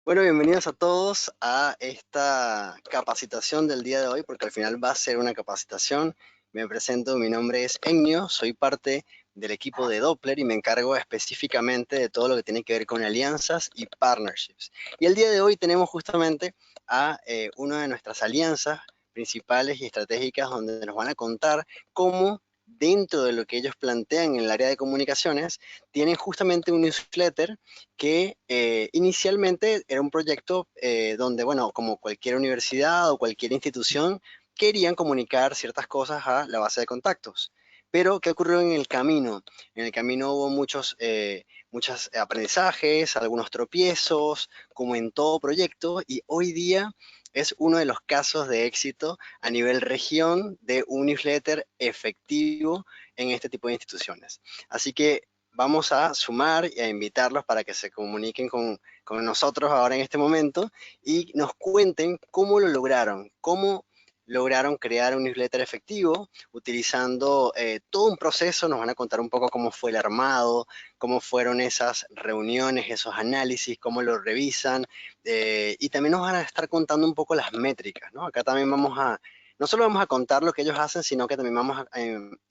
Bueno, bienvenidos a todos a esta capacitación del día de hoy, porque al final va a ser una capacitación. Me presento, mi nombre es Ennio, soy parte del equipo de Doppler y me encargo específicamente de todo lo que tiene que ver con alianzas y partnerships. Y el día de hoy tenemos justamente a una de nuestras alianzas principales y estratégicas donde nos van a contar cómo dentro de lo que ellos plantean en el área de comunicaciones, tienen justamente un newsletter que inicialmente era un proyecto donde, bueno, como cualquier universidad o cualquier institución, querían comunicar ciertas cosas a la base de contactos. Pero, ¿qué ocurrió en el camino? En el camino hubo muchos aprendizajes, algunos tropiezos, como en todo proyecto, y hoy día es uno de los casos de éxito a nivel región de un newsletter efectivo en este tipo de instituciones. Así que vamos a sumar y a invitarlos para que se comuniquen con nosotros ahora en este momento y nos cuenten cómo lo lograron, cómo lograron crear un newsletter efectivo utilizando todo un proceso. Nos van a contar un poco cómo fue el armado, cómo fueron esas reuniones, esos análisis, cómo lo revisan, y también nos van a estar contando un poco las métricas, ¿no? Acá también no solo vamos a contar lo que ellos hacen, sino que también vamos a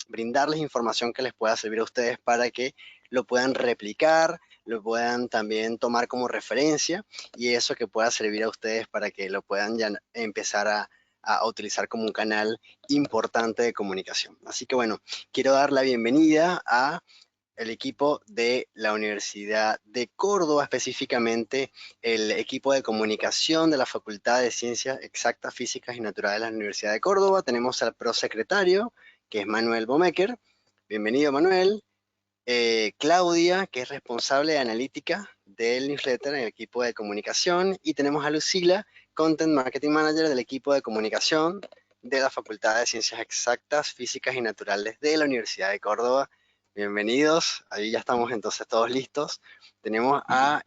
brindarles información que les pueda servir a ustedes para que lo puedan replicar, lo puedan también tomar como referencia y eso que pueda servir a ustedes para que lo puedan ya empezar a utilizar como un canal importante de comunicación. Así que bueno, quiero dar la bienvenida a el equipo de la Universidad de Córdoba, específicamente el equipo de comunicación de la Facultad de Ciencias Exactas, Físicas y Naturales de la Universidad de Córdoba. Tenemos al prosecretario, que es Manuel Bomecker. Bienvenido, Manuel. Claudia, que es responsable de analítica del newsletter en el equipo de comunicación. Y tenemos a Lucila, Content Marketing Manager del equipo de comunicación de la Facultad de Ciencias Exactas, Físicas y Naturales de la Universidad de Córdoba. Bienvenidos, ahí ya estamos entonces todos listos. Tenemos a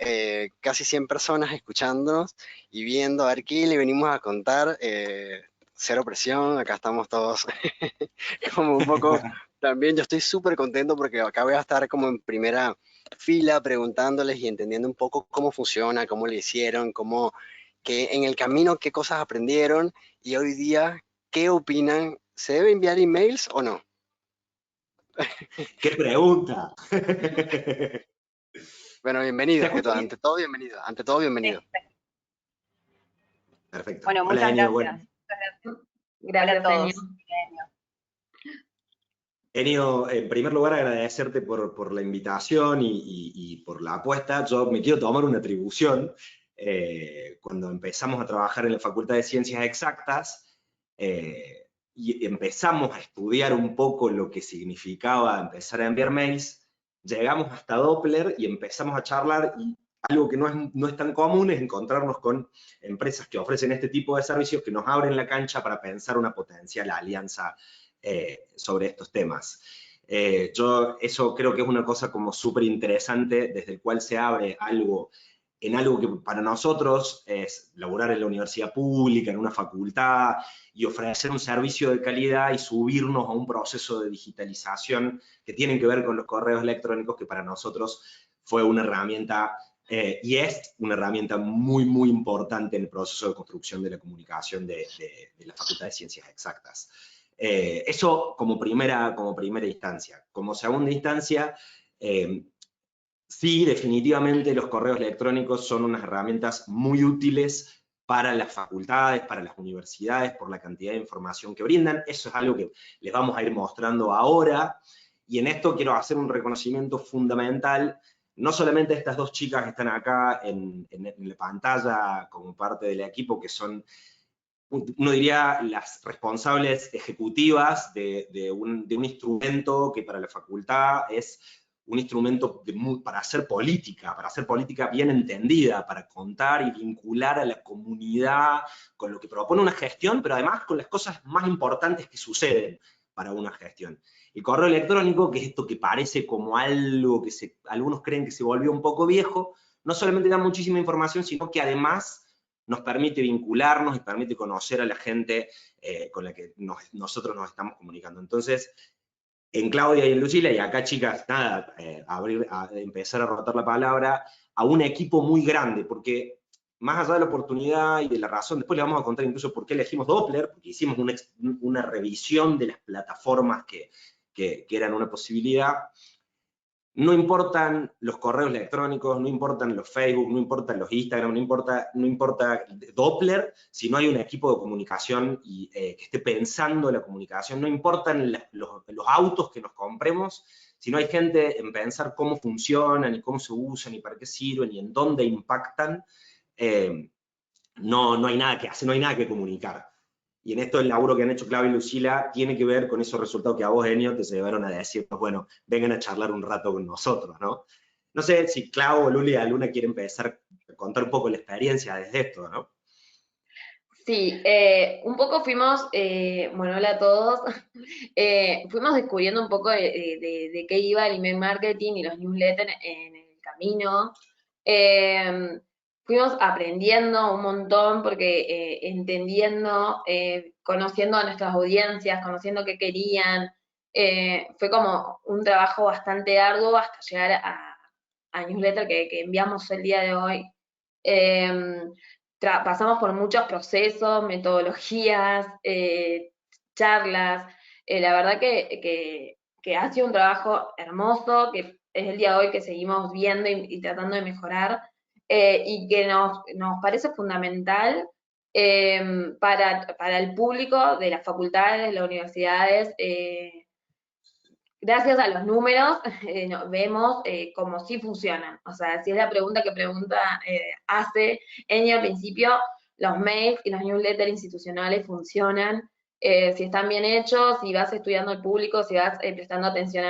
casi 100 personas escuchándonos y viendo a ver qué le venimos a contar. Cero presión, acá estamos todos como un poco. También yo estoy súper contento porque acá voy a estar como en primera fila preguntándoles y entendiendo un poco cómo funciona, cómo le hicieron, que en el camino qué cosas aprendieron y hoy día qué opinan. ¿Se debe enviar emails o no? ¡Qué pregunta! Bueno, ¿Se bienvenido, escucha bien? ante todo bienvenido, ante todo bienvenido. Perfecto. Bueno, Hola, muchas Enio. Bueno, gracias. Muchas gracias. Hola a Gracias, Enio. todos. Enio, en primer lugar agradecerte por la invitación y por la apuesta. Yo me quiero tomar una atribución. Cuando empezamos a trabajar en la Facultad de Ciencias Exactas y empezamos a estudiar un poco lo que significaba empezar a enviar mails, llegamos hasta Doppler y empezamos a charlar y algo que no es tan común es encontrarnos con empresas que ofrecen este tipo de servicios que nos abren la cancha para pensar una potencial alianza sobre estos temas. Yo eso creo que es una cosa como súper interesante desde el cual se abre algo en algo que para nosotros es laburar en la universidad pública, en una facultad, y ofrecer un servicio de calidad y subirnos a un proceso de digitalización que tienen que ver con los correos electrónicos, que para nosotros fue una herramienta y es una herramienta muy, muy importante en el proceso de construcción de la comunicación de la Facultad de Ciencias Exactas. Eso como primera instancia. Como segunda instancia, sí, definitivamente los correos electrónicos son unas herramientas muy útiles para las facultades, para las universidades, por la cantidad de información que brindan. Eso es algo que les vamos a ir mostrando ahora. Y en esto quiero hacer un reconocimiento fundamental, no solamente a estas dos chicas que están acá en la pantalla como parte del equipo, que son, uno diría, las responsables ejecutivas de un instrumento que para la facultad es un instrumento para hacer política bien entendida, para contar y vincular a la comunidad con lo que propone una gestión, pero además con las cosas más importantes que suceden para una gestión. El correo electrónico, que es esto que parece como algo que algunos creen que se volvió un poco viejo, no solamente da muchísima información, sino que además nos permite vincularnos y permite conocer a la gente con la que nosotros nos estamos comunicando. Entonces, en Claudia y en Lucila, y acá chicas, nada, empezar a rotar la palabra, a un equipo muy grande, porque más allá de la oportunidad y de la razón, después le vamos a contar incluso por qué elegimos Doppler, porque hicimos una revisión de las plataformas que eran una posibilidad. No importan los correos electrónicos, no importan los Facebook, no importan los Instagram, no importa Doppler, si no hay un equipo de comunicación que esté pensando en la comunicación, no importan los autos que nos compremos, si no hay gente en pensar cómo funcionan y cómo se usan y para qué sirven y en dónde impactan, no hay nada que hacer, no hay nada que comunicar. Y en esto el laburo que han hecho Claudia y Lucila tiene que ver con esos resultados que a vos, Enio, te llevaron a decirnos, bueno, vengan a charlar un rato con nosotros, ¿no? No sé si Clau o Luli o Luna quieren empezar a contar un poco la experiencia desde esto, ¿no? Sí, un poco fuimos, bueno, hola a todos, fuimos descubriendo un poco de qué iba el email marketing y los newsletters en el camino. Eh, Fuimos aprendiendo un montón porque entendiendo, conociendo a nuestras audiencias, conociendo qué querían, fue como un trabajo bastante arduo hasta llegar a newsletter que enviamos el día de hoy. Eh, Pasamos por muchos procesos, metodologías, charlas. La verdad que ha sido un trabajo hermoso, que es el día de hoy que seguimos viendo y tratando de mejorar, y que nos parece fundamental para el público de las facultades, de las universidades. Gracias a los números vemos cómo sí funcionan. O sea, si es la pregunta que hace Enio al principio, los mails y los newsletters institucionales funcionan. Si están bien hechos, si vas estudiando el público, si vas prestando atención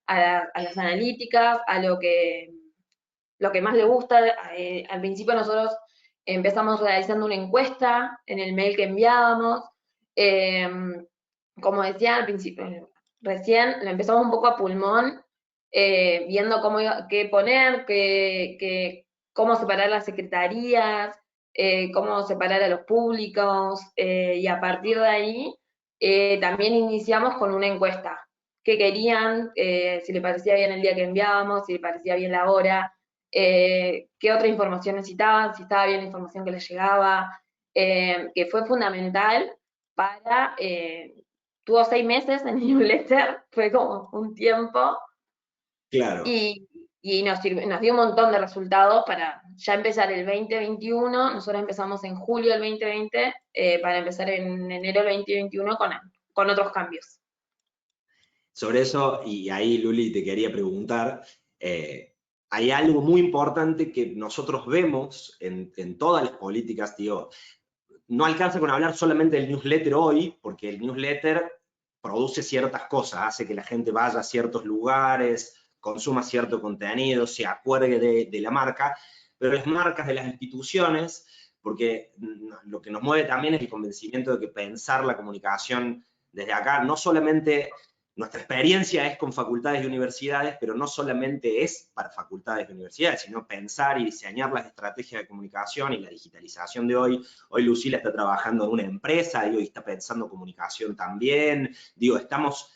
a las analíticas, a lo que más le gusta. Al principio nosotros empezamos realizando una encuesta en el mail que enviábamos. Eh, Como decía al principio, recién lo empezamos un poco a pulmón, viendo qué poner, cómo separar las secretarías, cómo separar a los públicos, y a partir de ahí también iniciamos con una encuesta. ¿Qué querían? Si le parecía bien el día que enviábamos, si le parecía bien la hora, qué otra información necesitaban, si estaba bien la información que les llegaba, que fue fundamental para tuvo 6 meses en el newsletter, fue como un tiempo, Claro. y nos dio un montón de resultados para ya empezar el 2021. Nosotros empezamos en julio del 2020, para empezar en enero del 2021 con otros cambios. Sobre eso, y ahí Luli te quería preguntar, hay algo muy importante que nosotros vemos en todas las políticas, digo, no alcanza con hablar solamente del newsletter hoy, porque el newsletter produce ciertas cosas, hace que la gente vaya a ciertos lugares, consuma cierto contenido, se acuerde de la marca, pero las marcas de las instituciones, porque lo que nos mueve también es el convencimiento de que pensar la comunicación desde acá, no solamente nuestra experiencia es con facultades y universidades, pero no solamente es para facultades y universidades, sino pensar y diseñar las estrategias de comunicación y la digitalización de hoy. Hoy Lucila está trabajando en una empresa, y está pensando comunicación también. Digo, estamos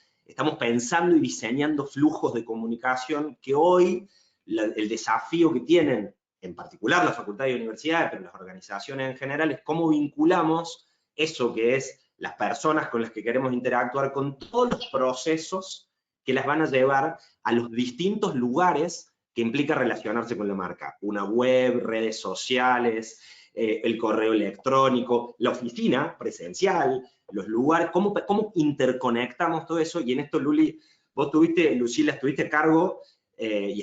pensando y diseñando flujos de comunicación que hoy el desafío que tienen, en particular las facultades y universidades, pero las organizaciones en general, es cómo vinculamos eso que es las personas con las que queremos interactuar con todos los procesos que las van a llevar a los distintos lugares que implica relacionarse con la marca. Una web, redes sociales, el correo electrónico, la oficina presencial, los lugares, cómo interconectamos todo eso. Y en esto, Luli, vos Lucila, estuviste a cargo y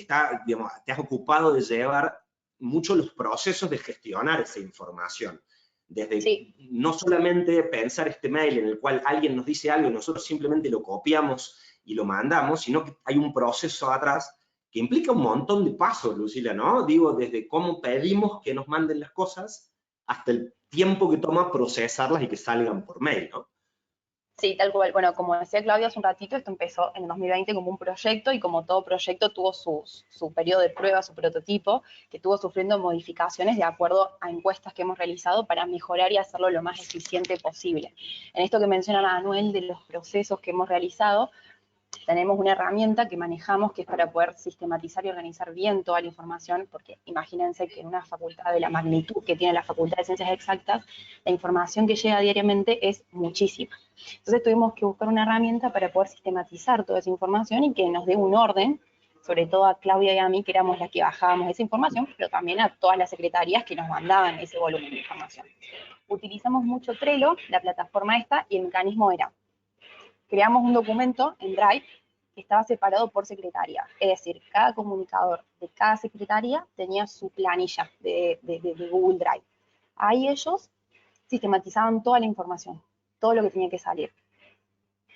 digamos, te has ocupado de llevar mucho los procesos de gestionar esa información. Desde Sí. no solamente pensar este mail en el cual alguien nos dice algo y nosotros simplemente lo copiamos y lo mandamos, sino que hay un proceso atrás que implica un montón de pasos, Lucila, ¿no? Digo, desde cómo pedimos que nos manden las cosas hasta el tiempo que toma procesarlas y que salgan por mail, ¿no? Sí, tal cual. Bueno, como decía Claudia hace un ratito, esto empezó en el 2020 como un proyecto y como todo proyecto tuvo su periodo de prueba, su prototipo, que estuvo sufriendo modificaciones de acuerdo a encuestas que hemos realizado para mejorar y hacerlo lo más eficiente posible. En esto que menciona Manuel de los procesos que hemos realizado, tenemos una herramienta que manejamos que es para poder sistematizar y organizar bien toda la información, porque imagínense que en una facultad de la magnitud que tiene la Facultad de Ciencias Exactas, la información que llega diariamente es muchísima. Entonces tuvimos que buscar una herramienta para poder sistematizar toda esa información y que nos dé un orden, sobre todo a Claudia y a mí, que éramos las que bajábamos esa información, pero también a todas las secretarías que nos mandaban ese volumen de información. Utilizamos mucho Trello, la plataforma esta, y el mecanismo era: creamos un documento en Drive que estaba separado por secretaría. Es decir, cada comunicador de cada secretaría tenía su planilla de Google Drive. Ahí ellos sistematizaban toda la información, todo lo que tenía que salir.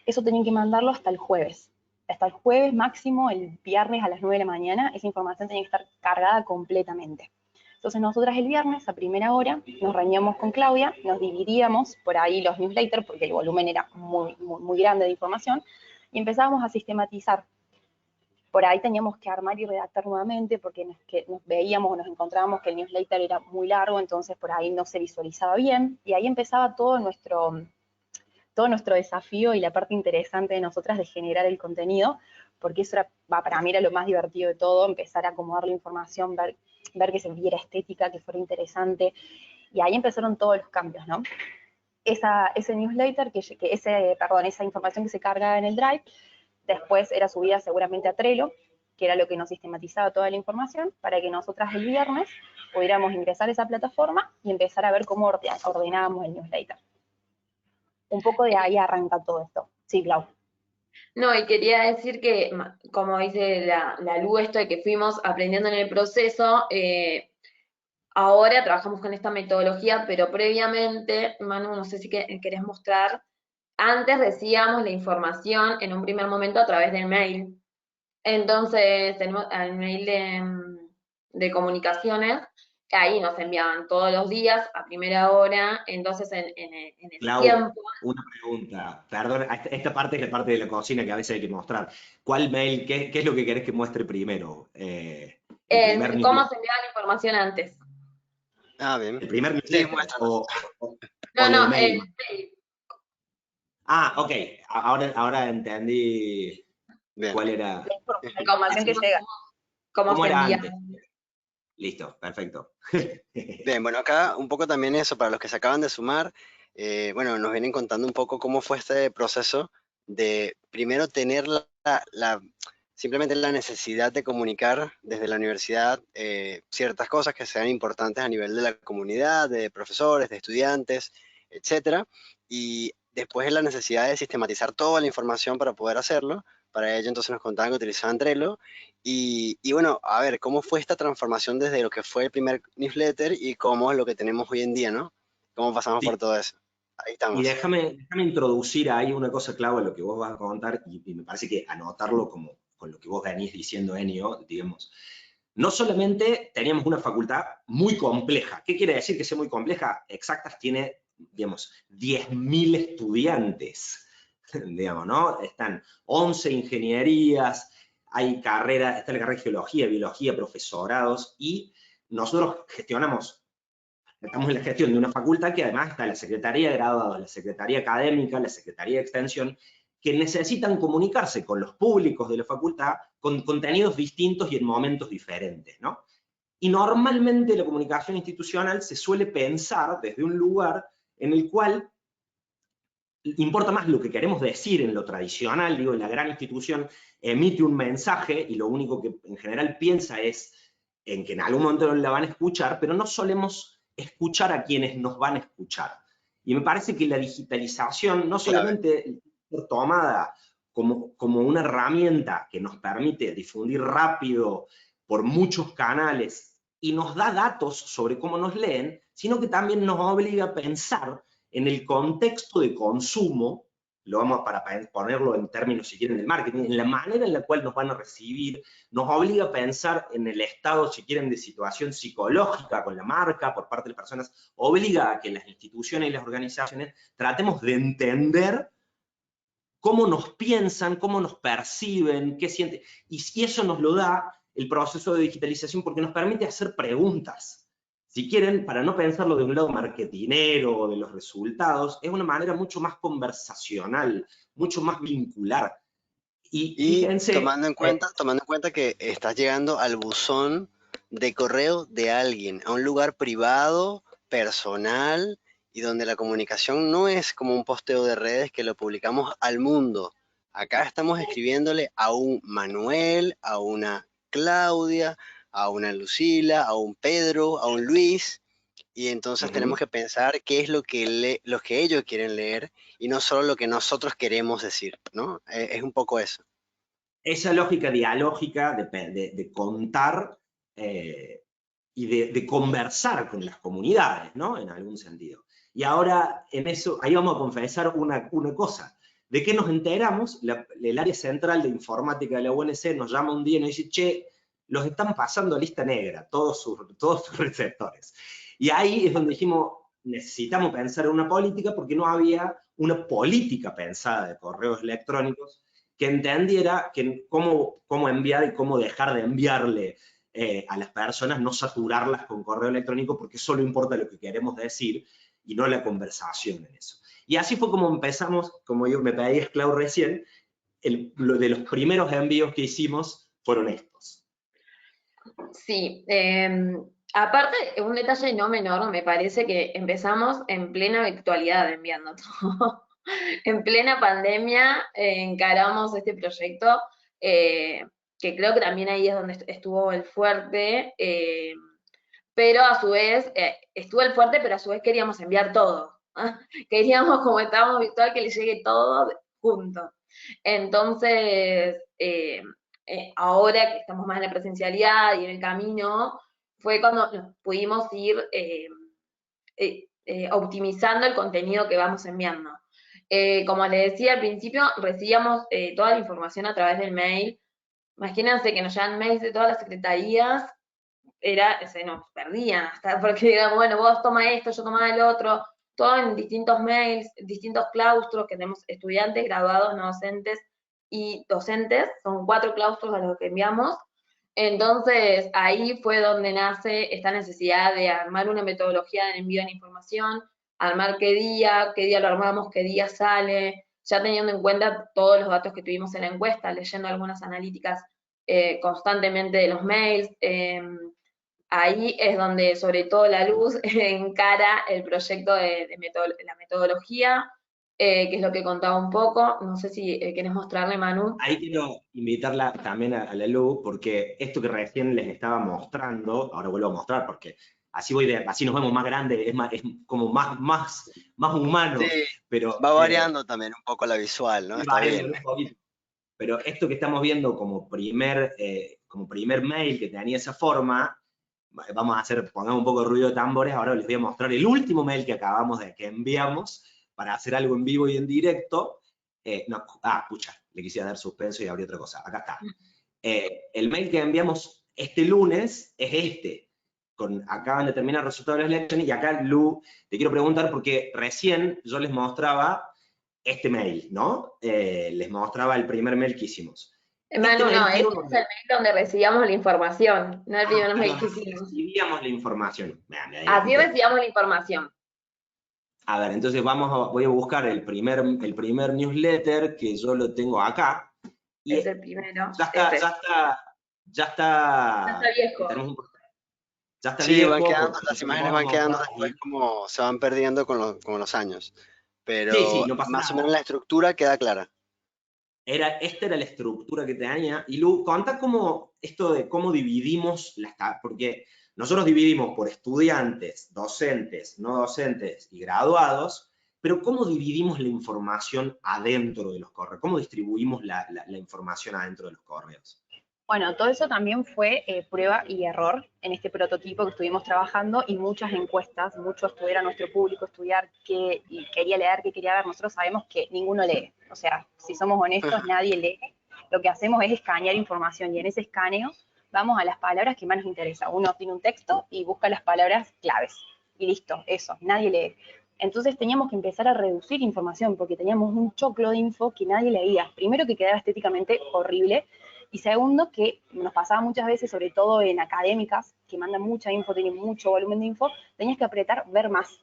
Eso tenían que mandarlo hasta el jueves. Hasta el jueves máximo, el viernes a las 9 de la mañana, esa información tenía que estar cargada completamente. Entonces nosotras el viernes, a primera hora, nos reuníamos con Claudia, nos dividíamos por ahí los newsletters, porque el volumen era muy grande de información, y empezábamos a sistematizar. Por ahí teníamos que armar y redactar nuevamente, porque nos veíamos o nos encontrábamos que el newsletter era muy largo, entonces por ahí no se visualizaba bien, y ahí empezaba todo nuestro desafío y la parte interesante de nosotras de generar el contenido, porque eso para mí era lo más divertido de todo, empezar a acomodar la información, ver que se viera estética, que fuera interesante, y ahí empezaron todos los cambios, ¿no? Ese newsletter, esa información que se carga en el Drive, después era subida seguramente a Trello, que era lo que nos sistematizaba toda la información, para que nosotras el viernes pudiéramos ingresar a esa plataforma y empezar a ver cómo ordenábamos el newsletter. Un poco de ahí arranca todo esto. Sí, Clau. No, y quería decir que, como dice la Lu, esto de que fuimos aprendiendo en el proceso, ahora trabajamos con esta metodología, pero previamente, Manu, no sé si querés mostrar, antes recibíamos la información en un primer momento a través del mail. Entonces, tenemos el mail de comunicaciones, que ahí nos enviaban todos los días a primera hora, entonces en el Clau, tiempo. una pregunta. Perdón, esta parte es la parte de la cocina que a veces hay que mostrar. ¿Cuál mail, qué es lo que querés que muestre primero? ¿El primer ¿Cómo newsletter? se enviaba la información antes? Ah, bien. ¿El primer Sí, newsletter muéstranos. o No, el no, mail? mail. Ah, ok. Ahora entendí Bien. cuál era. La información que llega. ¿Cómo ¿Cómo se era envía? antes? Listo, perfecto. Bien, bueno, acá un poco también eso, para los que se acaban de sumar, bueno, nos vienen contando un poco cómo fue este proceso de primero tener simplemente la necesidad de comunicar desde la universidad ciertas cosas que sean importantes a nivel de la comunidad, de profesores, de estudiantes, etcétera, y después la necesidad de sistematizar toda la información para poder hacerlo. Para ello entonces nos contaban que utilizaban Trello y bueno, a ver, ¿cómo fue esta transformación desde lo que fue el primer newsletter y cómo es lo que tenemos hoy en día, ¿no? ¿Cómo pasamos por Sí, todo eso? Ahí y estamos. déjame introducir ahí una cosa clave en lo que vos vas a contar, y me parece que anotarlo como con lo que vos venís diciendo, Enio, digamos. No solamente teníamos una facultad muy compleja. ¿Qué quiere decir que sea muy compleja? Exactas tiene, digamos, 10.000 estudiantes, digamos, ¿no? Están 11 ingenierías, hay carreras, está la carrera de geología, biología, profesorados, y nosotros estamos en la gestión de una facultad que además está la Secretaría de Graduados, la Secretaría Académica, la Secretaría de Extensión, que necesitan comunicarse con los públicos de la facultad con contenidos distintos y en momentos diferentes, ¿no? Y normalmente la comunicación institucional se suele pensar desde un lugar en el cual importa más lo que queremos decir en lo tradicional, digo, la gran institución emite un mensaje y lo único que en general piensa es en que en algún momento la van a escuchar, pero no solemos escuchar a quienes nos van a escuchar. Y me parece que la digitalización no Clave. solamente es tomada como una herramienta que nos permite difundir rápido por muchos canales y nos da datos sobre cómo nos leen, sino que también nos obliga a pensar en el contexto de consumo, lo vamos para ponerlo en términos, si quieren, del marketing, en la manera en la cual nos van a recibir, nos obliga a pensar en el estado, si quieren, de situación psicológica con la marca por parte de las personas, obliga a que las instituciones y las organizaciones tratemos de entender cómo nos piensan, cómo nos perciben, qué sienten, y eso nos lo da el proceso de digitalización porque nos permite hacer preguntas. Si quieren, para no pensarlo de un lado marketinero o de los resultados, es una manera mucho más conversacional, mucho más vincular. Y Y fíjense, tomando en cuenta que estás llegando al buzón de correo de alguien, a un lugar privado, personal, y donde la comunicación no es como un posteo de redes que lo publicamos al mundo. Acá estamos escribiéndole a un Manuel, a una Claudia, a una Lucila, a un Pedro, a un Luis, y entonces tenemos ujú, que pensar qué es lo que ellos quieren leer y no solo lo que nosotros queremos decir, ¿no? Es un poco eso. esa lógica dialógica de contar eh, y de conversar con las comunidades, ¿no? En algún sentido. Y ahora, en eso, ahí vamos a confesar una cosa. ¿De qué nos enteramos? El área central de informática de la UNC nos llama un día y nos dice, che, los están pasando a lista negra, todos sus receptores. Y ahí es donde dijimos, necesitamos pensar en una política porque no había una política pensada de correos electrónicos que entendiera cómo enviar y cómo dejar de enviarle a las personas, no saturarlas con correo electrónico porque solo importa lo que queremos decir y no la conversación en eso. Y así fue como empezamos, como yo me pedí Clau recién, lo de los primeros envíos que hicimos fueron estos. Sí, aparte, un detalle no menor, me parece que empezamos en plena virtualidad enviando todo. En plena pandemia encaramos este proyecto, eh, que creo que también ahí es donde estuvo el fuerte, pero a su vez, estuvo el fuerte, pero a su vez queríamos enviar todo. Queríamos, como estábamos virtual, que le llegue todo junto. Entonces, ahora que estamos más en la presencialidad y en el camino, fue cuando nos pudimos ir optimizando el contenido que vamos enviando. Como les decía al principio, recibíamos toda la información a través del mail. Imagínense que nos llegan mails de todas las secretarías, se nos perdían hasta porque digamos, bueno, vos toma esto, yo toma el otro, todo en distintos mails, distintos claustros, que tenemos estudiantes, graduados, no docentes y docentes, son 4 claustros a los que enviamos. Entonces, ahí fue donde nace esta necesidad de armar una metodología de envío de la información, armar qué día lo armamos, qué día sale, ya teniendo en cuenta todos los datos que tuvimos en la encuesta, leyendo algunas analíticas constantemente de los mails. Ahí es donde, sobre todo, la luz encara el proyecto de la metodología, que es lo que contaba un poco. No sé si querés mostrarle, Manu. Ahí quiero invitarla también a la Lu, porque esto que recién les estaba mostrando, ahora vuelvo a mostrar porque así nos vemos más grandes, es como más Sí, humanos, pero va variando también un poco la visual, ¿no? y Está variando bien. un poquito. Pero esto que estamos viendo como primer mail que tenía esa forma, vamos a hacer, pongamos un poco de ruido de tambores, ahora les voy a mostrar el último mail que que enviamos para hacer algo en vivo y en directo. Pucha, le quisiera dar suspenso y abrir otra cosa. Acá está. El mail que enviamos este lunes es este. Acaban de terminar los resultados de las elecciones y acá, Lu, te quiero preguntar porque recién yo les mostraba este mail, ¿no? Les mostraba el primer mail que hicimos. Este Manu, no, mail este tiene es el mail donde recibíamos la información, no el primer mail que Así hicimos. recibíamos la información. Me Así adelanté. recibíamos la información. A ver, entonces voy a buscar el primer newsletter que yo lo tengo acá. Y Es el primero, ya está, ese. ya está, ya está, Ya está viejo. ya está Sí, van viejo, quedando, porque las yo les imágenes voy a van quedando mostrar después como se van perdiendo con los años. Sí, sí, Pero no pasa más o menos nada. la estructura queda clara. Esta era la estructura que tenía. Y Lu, contá esto de cómo dividimos porque nosotros dividimos por estudiantes, docentes, no docentes y graduados, pero ¿cómo dividimos la información adentro de los correos? ¿Cómo distribuimos la información adentro de los correos? Bueno, todo eso también fue prueba y error en este prototipo que estuvimos trabajando y muchas encuestas, mucho estudiar a nuestro público, estudiar qué quería leer, qué quería ver. Nosotros sabemos que ninguno lee, o sea, si somos honestos, nadie lee. Lo que hacemos es escanear información y en ese escaneo vamos a las palabras que más nos interesan. Uno tiene un texto y busca las palabras claves y listo, eso, nadie lee. Entonces teníamos que empezar a reducir información porque teníamos un choclo de info que nadie leía. Primero que quedaba estéticamente horrible y segundo, que nos pasaba muchas veces, sobre todo en académicas, que mandan mucha info, tienen mucho volumen de info, tenías que apretar ver más.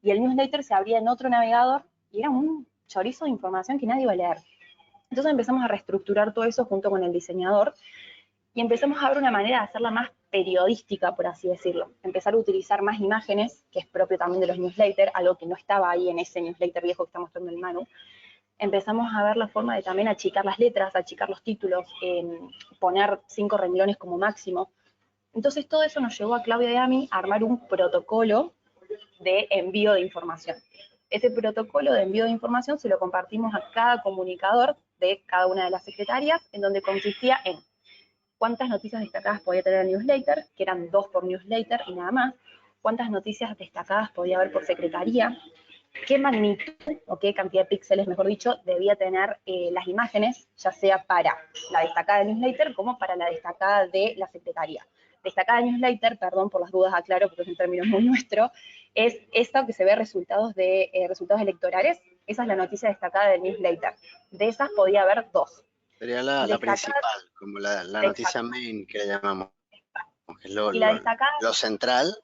Y el newsletter se abría en otro navegador y era un chorizo de información que nadie iba a leer. Entonces empezamos a reestructurar todo eso junto con el diseñador y empezamos a ver una manera de hacerla más periodística, por así decirlo. Empezar a utilizar más imágenes, que es propio también de los newsletters, algo que no estaba ahí en ese newsletter viejo que está mostrando el Manu. Empezamos a ver la forma de también achicar las letras, achicar los títulos, poner 5 renglones como máximo. Entonces todo eso nos llevó a Claudia y a mí a armar un protocolo de envío de información. Ese protocolo de envío de información se lo compartimos a cada comunicador de cada una de las secretarias, en donde consistía en cuántas noticias destacadas podía tener el newsletter, que eran 2 por newsletter y nada más, cuántas noticias destacadas podía haber por secretaría, qué magnitud o qué cantidad de píxeles, mejor dicho, debía tener las imágenes, ya sea para la destacada del newsletter como para la destacada de la secretaría. Destacada del newsletter, perdón por las dudas, aclaro porque es un término muy nuestro, es esto que se ve resultados electorales. Esa es la noticia destacada del newsletter. De esas podía haber 2. Sería la principal, como la noticia main que le llamamos, que es y la destacada, lo central.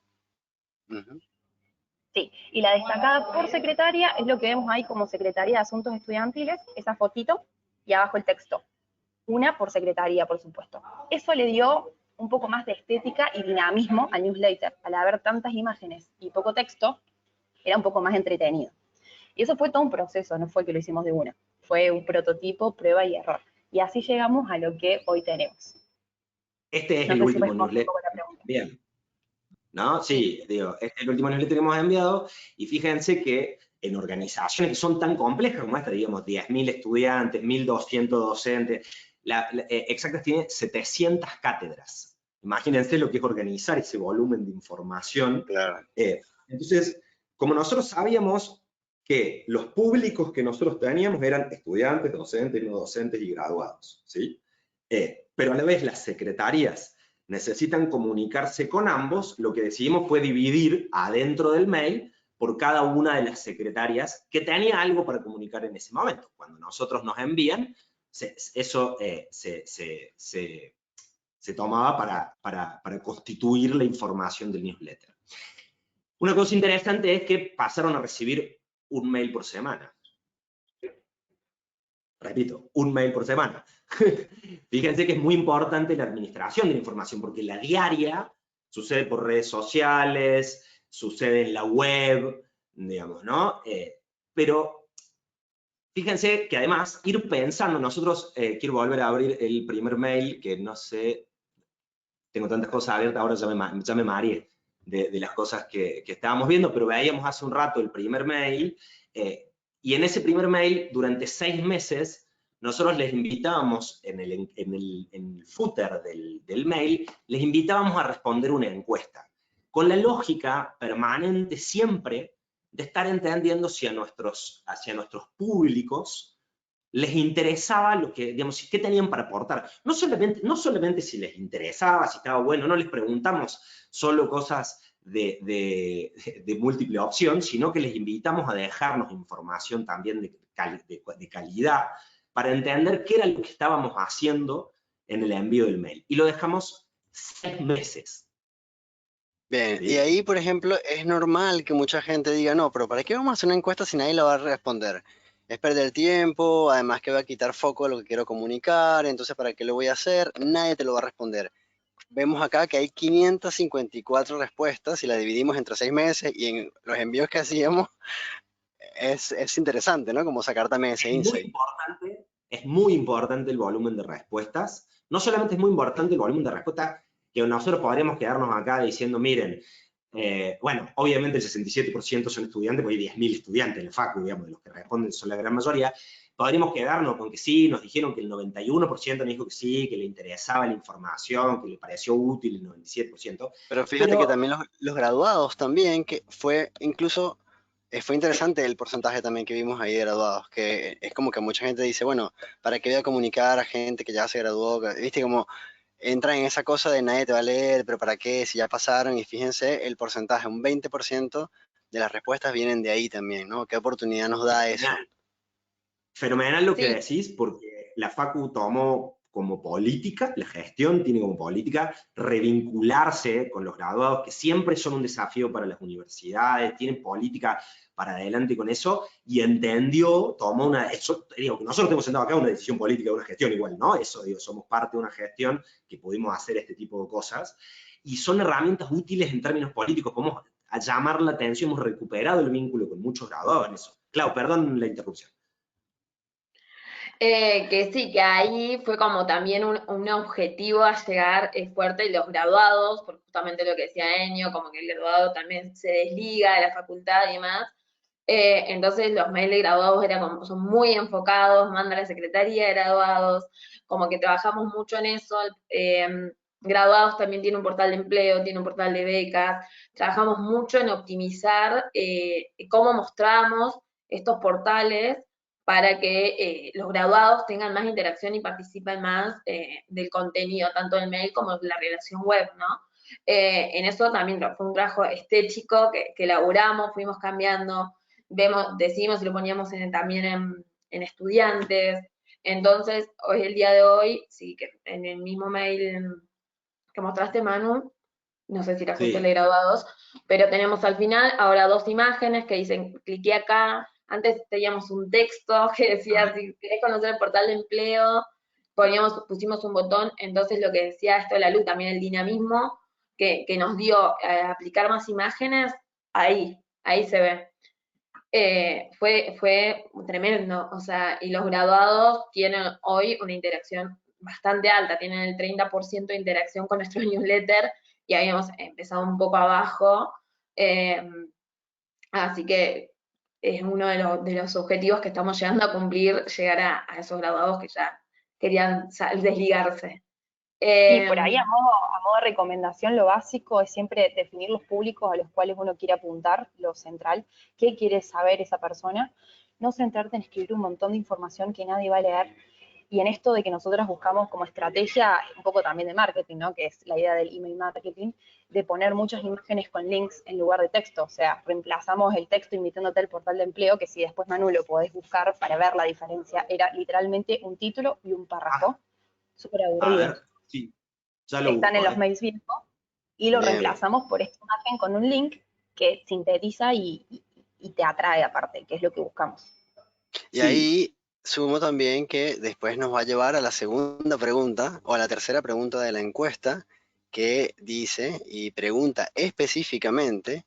Sí, y la destacada por secretaria es lo que vemos ahí como Secretaría de Asuntos Estudiantiles, esa fotito, y abajo el texto. Una por secretaría, por supuesto. Eso le dio un poco más de estética y dinamismo al newsletter. Al haber tantas imágenes y poco texto, era un poco más entretenido. Y eso fue todo un proceso, no fue que lo hicimos de una. Fue un prototipo, prueba y error. Y así llegamos a lo que hoy tenemos. Este es el último newsletter. Bien. ¿No? Sí, digo, este es el último newsletter que hemos enviado, y fíjense que en organizaciones que son tan complejas como esta, digamos, 10.000 estudiantes, 1.200 docentes, Exactas tiene 700 cátedras. Imagínense lo que es organizar ese volumen de información. Claro. Entonces, como nosotros sabíamos que los públicos que nosotros teníamos eran estudiantes, docentes, no docentes y graduados, ¿sí? Pero a la vez las secretarías necesitan comunicarse con ambos, lo que decidimos fue dividir adentro del mail por cada una de las secretarias que tenía algo para comunicar en ese momento. Cuando nosotros nos envían, eso se tomaba para constituir la información del newsletter. Una cosa interesante es que pasaron a recibir un mail por semana. Repito, un mail por semana. Fíjense que es muy importante la administración de la información, porque la diaria sucede por redes sociales, sucede en la web, digamos, ¿no? Pero fíjense que además, ir pensando, nosotros, quiero volver a abrir el primer mail, que no sé, tengo tantas cosas abiertas, ahora ya me mareé de las cosas que estábamos viendo, pero veíamos hace un rato el primer mail, y en ese primer mail, durante 6 meses, nosotros les invitábamos, en el footer del mail, les invitábamos a responder una encuesta, con la lógica permanente siempre de estar entendiendo si hacia nuestros públicos les interesaba lo que, digamos, qué tenían para aportar. No solamente si les interesaba, si estaba bueno, no les preguntamos solo cosas de múltiple opción, sino que les invitamos a dejarnos información también de calidad para entender qué era lo que estábamos haciendo en el envío del mail. Y lo dejamos 6 meses. Bien, ¿Sí? y ahí, por ejemplo, es normal que mucha gente diga, no, pero ¿para qué vamos a hacer una encuesta si nadie la va a responder? Es perder tiempo, además que va a quitar foco de lo que quiero comunicar, entonces ¿para qué lo voy a hacer? Nadie te lo va a responder. Vemos acá que hay 554 respuestas y las dividimos entre 6 meses y en los envíos que hacíamos es interesante, ¿no? Como sacar también ese insight. Es muy importante el volumen de respuestas. No solamente es muy importante el volumen de respuestas, que nosotros podríamos quedarnos acá diciendo, miren, bueno, obviamente el 67% son estudiantes, porque hay 10.000 estudiantes en el facu, digamos, de los que responden son la gran mayoría. Podríamos quedarnos con que sí, nos dijeron que el 91% nos dijo que sí, que le interesaba la información, que le pareció útil el 97%. Pero fíjate que también los graduados también, que fue incluso, fue interesante el porcentaje también que vimos ahí de graduados, que es como que mucha gente dice, bueno, ¿para qué voy a comunicar a gente que ya se graduó? Viste, como entra en esa cosa de nadie te va a leer, pero ¿para qué? Si ya pasaron, y fíjense el porcentaje, un 20% de las respuestas vienen de ahí también, ¿no? ¿Qué oportunidad nos da eso? Fenomenal lo que decís, porque la Facu tomó como política, la gestión tiene como política revincularse con los graduados, que siempre son un desafío para las universidades, tienen política para adelante con eso, y entendió, tomó una, eso, digo, que nosotros estamos sentados acá, una decisión política, una gestión igual, ¿no? Eso, digo, somos parte de una gestión que pudimos hacer este tipo de cosas, y son herramientas útiles en términos políticos, podemos llamar la atención, hemos recuperado el vínculo con muchos graduados en eso. Claro, perdón la interrupción. Que sí, que ahí fue como también un objetivo a llegar fuerte de los graduados, por justamente lo que decía Enio, como que el graduado también se desliga de la facultad y demás. Entonces los mails de graduados son muy enfocados, manda la secretaría de graduados, como que trabajamos mucho en eso. Graduados también tiene un portal de empleo, tiene un portal de becas, trabajamos mucho en optimizar cómo mostramos estos portales para que los graduados tengan más interacción y participen más del contenido, tanto del mail como de la relación web, ¿no? En eso también fue un trabajo estético que elaboramos, fuimos cambiando, decidimos si lo poníamos también en estudiantes. Entonces, hoy, el día de hoy, sí, que en el mismo mail que mostraste, Manu, no sé si era justo el de Sí. graduados, pero tenemos al final ahora 2 imágenes que dicen, cliqué acá. Antes teníamos un texto que decía, si querés conocer el portal de empleo, pusimos un botón. Entonces lo que decía esto de la luz, también el dinamismo que nos dio a aplicar más imágenes, ahí se ve. Fue tremendo, o sea, y los graduados tienen hoy una interacción bastante alta, tienen el 30% de interacción con nuestro newsletter, y habíamos empezado un poco abajo, así que es uno de los objetivos que estamos llegando a cumplir, llegar a esos graduados que ya querían desligarse. Sí, por ahí a modo de recomendación, lo básico es siempre definir los públicos a los cuales uno quiere apuntar, lo central, qué quiere saber esa persona, no centrarte en escribir un montón de información que nadie va a leer, y en esto de que nosotras buscamos como estrategia, un poco también de marketing, ¿no? Que es la idea del email marketing, de poner muchas imágenes con links en lugar de texto, o sea, reemplazamos el texto invitándote al portal de empleo, que si después, Manu, lo podés buscar para ver la diferencia, era literalmente un título y un párrafo, súper A aburrido. ver, sí, ya lo Están en busco, los mails viejos, y lo Bien. reemplazamos por esta imagen con un link que sintetiza y te atrae aparte, que es lo que buscamos. Y Sí, ahí sumo también que después nos va a llevar a la segunda pregunta o a la tercera pregunta de la encuesta, que dice y pregunta específicamente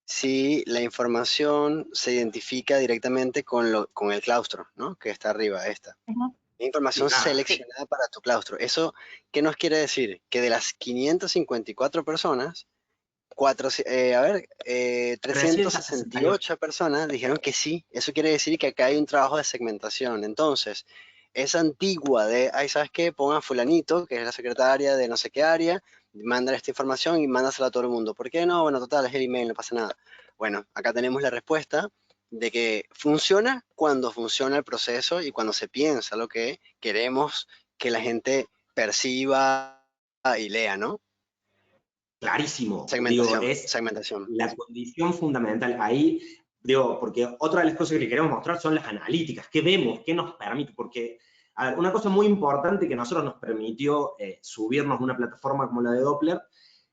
si la información se identifica directamente con el claustro, ¿no? Que está arriba, esta. Ujú. Información Sí. seleccionada para tu claustro. ¿Eso qué nos quiere decir? Que de las 554 personas, 368. 368 personas dijeron que sí. Eso quiere decir que acá hay un trabajo de segmentación. Entonces, esa antigua de, ay, ¿sabes qué? Pongan a fulanito, que es la secretaria de no sé qué área, mándale esta información y mándasela a todo el mundo. ¿Por qué no? Bueno, total, es el email, no pasa nada. Bueno, acá tenemos la respuesta de que funciona cuando funciona el proceso y cuando se piensa lo que queremos que la gente perciba y lea, ¿no? Clarísimo, digo, Segmentación, es segmentación. la condición fundamental ahí, digo, porque otra de las cosas que le queremos mostrar son las analíticas, qué vemos, qué nos permite, porque a ver, una cosa muy importante que a nosotros nos permitió subirnos a una plataforma como la de Doppler,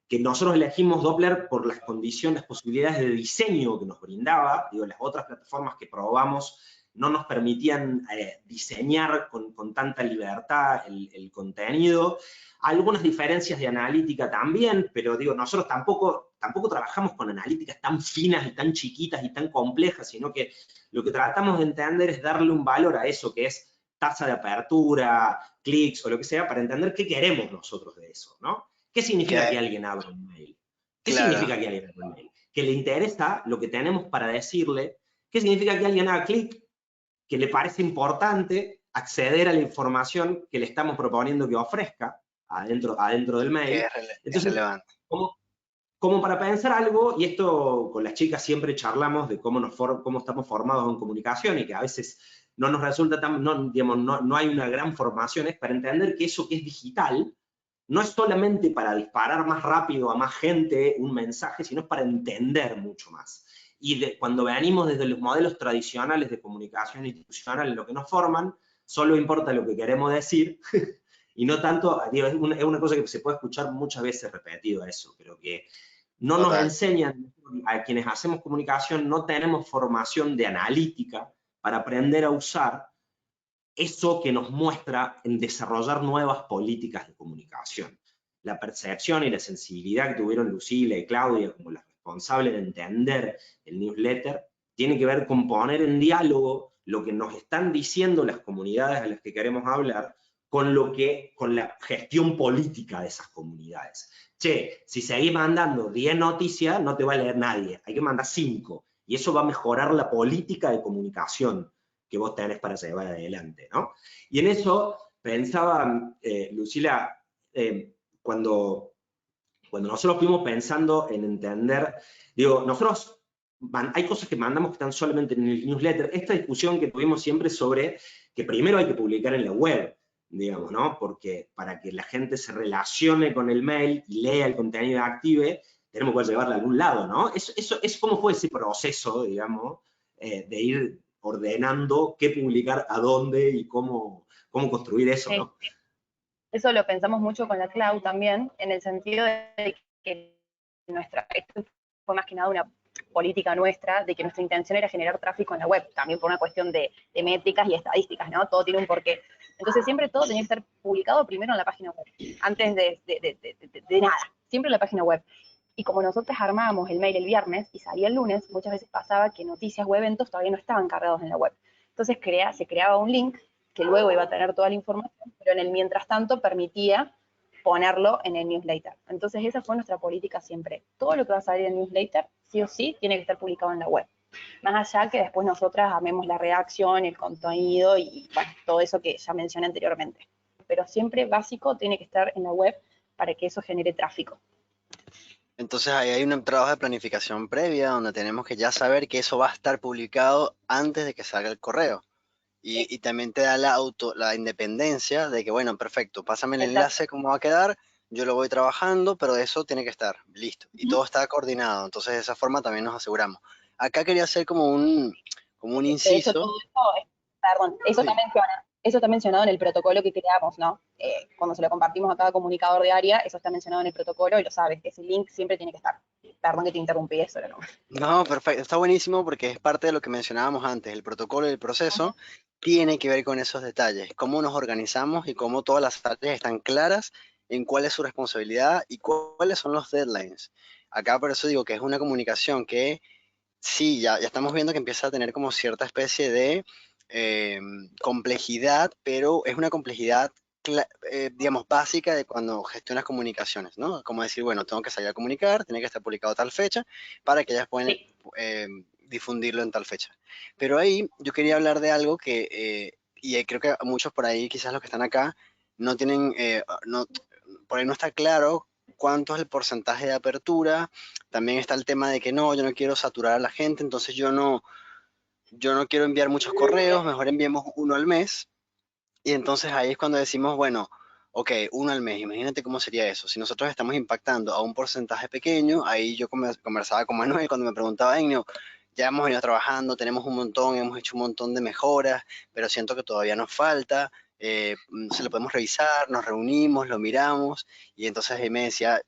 que nosotros elegimos Doppler por las condiciones, las posibilidades de diseño que nos brindaba, digo, las otras plataformas que probamos no nos permitían diseñar con tanta libertad el contenido. Algunas diferencias de analítica también, pero digo, nosotros tampoco trabajamos con analíticas tan finas y tan chiquitas y tan complejas, sino que lo que tratamos de entender es darle un valor a eso que es tasa de apertura, clics o lo que sea, para entender qué queremos nosotros de eso, ¿no? ¿Qué significa que Que, alguien abra un mail? ¿Qué claro, significa que alguien abra un mail? Que le interesa lo que tenemos para decirle. ¿Qué significa que alguien haga clic? Que le parece importante acceder a la información que le estamos proponiendo que ofrezca adentro del que mail. es Entonces, relevante. como para pensar algo, y esto con las chicas siempre charlamos de cómo estamos formados en comunicación y que a veces no nos resulta tan, digamos, no hay una gran formación, es para entender que eso que es digital no es solamente para disparar más rápido a más gente un mensaje, sino es para entender mucho más. Y cuando venimos desde los modelos tradicionales de comunicación institucional, lo que nos forman, solo importa lo que queremos decir y no tanto, digo, es una cosa que se puede escuchar muchas veces repetido eso, pero que no nos enseñan, a quienes hacemos comunicación, no tenemos formación de analítica para aprender a usar eso que nos muestra en desarrollar nuevas políticas de comunicación. La percepción y la sensibilidad que tuvieron Lucila y Claudia como las responsables de entender el newsletter tiene que ver con poner en diálogo lo que nos están diciendo las comunidades a las que queremos hablar con la gestión política de esas comunidades. Che, si seguís mandando 10 noticias, no te va a leer nadie, hay que mandar 5, y eso va a mejorar la política de comunicación que vos tenés para llevar adelante, ¿no? Y en eso pensaba, Lucila, cuando nosotros fuimos pensando en entender, digo, nosotros, hay cosas que mandamos que están solamente en el newsletter. Esta discusión que tuvimos siempre sobre que primero hay que publicar en la web, digamos, ¿no? Porque para que la gente se relacione con el mail y lea el contenido y active, tenemos que llevarla a algún lado, ¿no? ¿Cómo fue ese proceso, digamos, de ir ordenando qué publicar, a dónde y cómo construir eso, ¿no? Eso lo pensamos mucho con la Clau también, en el sentido de que esto fue más que nada una política nuestra, de que nuestra intención era generar tráfico en la web, también por una cuestión de métricas y estadísticas, ¿no? Todo tiene un porqué. Entonces siempre todo tenía que estar publicado primero en la página web, antes de nada, siempre en la página web. Y como nosotros armábamos el mail el viernes y salía el lunes, muchas veces pasaba que noticias o eventos todavía no estaban cargados en la web. Entonces se creaba un link que luego iba a tener toda la información, pero en el mientras tanto permitía ponerlo en el newsletter. Entonces esa fue nuestra política siempre. Todo lo que va a salir en el newsletter, sí o sí, tiene que estar publicado en la web. Más allá que después nosotras amemos la redacción, el contenido y bueno, todo eso que ya mencioné anteriormente. Pero siempre básico tiene que estar en la web para que eso genere tráfico. Entonces ahí hay un trabajo de planificación previa donde tenemos que ya saber que eso va a estar publicado antes de que salga el correo. Y también te da la independencia de que, bueno, perfecto, pásame el enlace, cómo va a quedar, yo lo voy trabajando, pero eso tiene que estar listo. Y todo está coordinado, entonces de esa forma también nos aseguramos. Acá quería hacer como un inciso. De hecho, todo esto, perdón, eso está mencionado en el protocolo que creamos, ¿no? Cuando se lo compartimos a cada comunicador de área, eso está mencionado en el protocolo y lo sabes, ese link siempre tiene que estar. Perdón que te interrumpí, eso era nomás. No, perfecto, está buenísimo porque es parte de lo que mencionábamos antes, el protocolo y el proceso tiene que ver con esos detalles, cómo nos organizamos y cómo todas las áreas están claras en cuál es su responsabilidad y cuáles son los deadlines. Acá por eso digo que es una comunicación que sí, ya estamos viendo que empieza a tener como cierta especie de complejidad, pero es una complejidad, digamos, básica de cuando gestionas comunicaciones, ¿no? Como decir, bueno, tengo que salir a comunicar, tiene que estar publicado tal fecha para que ellas puedan difundirlo en tal fecha. Pero ahí yo quería hablar de algo que, y creo que muchos por ahí, quizás los que están acá, no tienen, por ahí no está claro cuánto es el porcentaje de apertura. También está el tema de que no, yo no quiero saturar a la gente, entonces yo no quiero enviar muchos correos, mejor enviemos uno al mes. Y entonces ahí es cuando decimos, bueno, ok, uno al mes, imagínate cómo sería eso. Si nosotros estamos impactando a un porcentaje pequeño, ahí yo conversaba con Manuel cuando me preguntaba, Enio, ya hemos venido trabajando, tenemos un montón, hemos hecho un montón de mejoras, pero siento que todavía nos falta, se lo podemos revisar, nos reunimos, lo miramos, y entonces él me decía,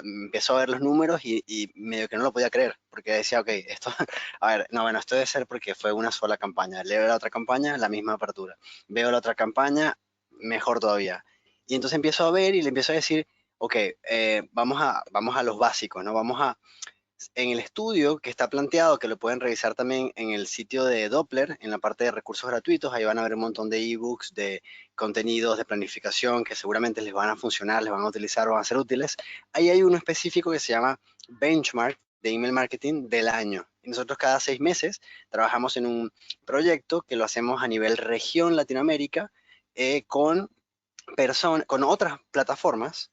empezó a ver los números y medio que no lo podía creer, porque decía, ok, esto, a ver, no, bueno, esto debe ser porque fue una sola campaña. Leo la otra campaña, la misma apertura. Veo la otra campaña, mejor todavía. Y entonces empiezo a ver y le empiezo a decir, ok, vamos a los básicos, ¿no? En el estudio que está planteado, que lo pueden revisar también en el sitio de Doppler, en la parte de recursos gratuitos, ahí van a ver un montón de ebooks, de contenidos, de planificación, que seguramente les van a funcionar, les van a utilizar, van a ser útiles. Ahí hay uno específico que se llama Benchmark de Email Marketing del año. Y nosotros cada 6 meses trabajamos en un proyecto que lo hacemos a nivel región Latinoamérica con otras plataformas,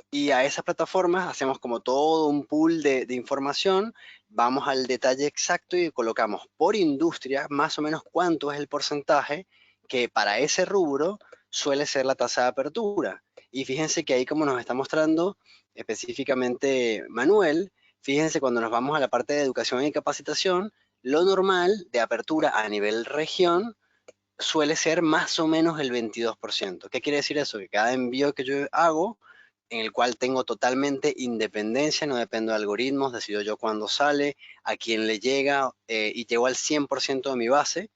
y a esas plataformas hacemos como todo un pool de información, vamos al detalle exacto y colocamos por industria más o menos cuánto es el porcentaje que para ese rubro suele ser la tasa de apertura. Y fíjense que ahí, como nos está mostrando específicamente Manuel, fíjense cuando nos vamos a la parte de educación y capacitación, lo normal de apertura a nivel región suele ser más o menos el 22%. ¿Qué quiere decir eso? Que cada envío que yo hago, en el cual tengo totalmente independencia, no dependo de algoritmos, decido yo cuándo sale, a quién le llega y llego al 100% de mi base,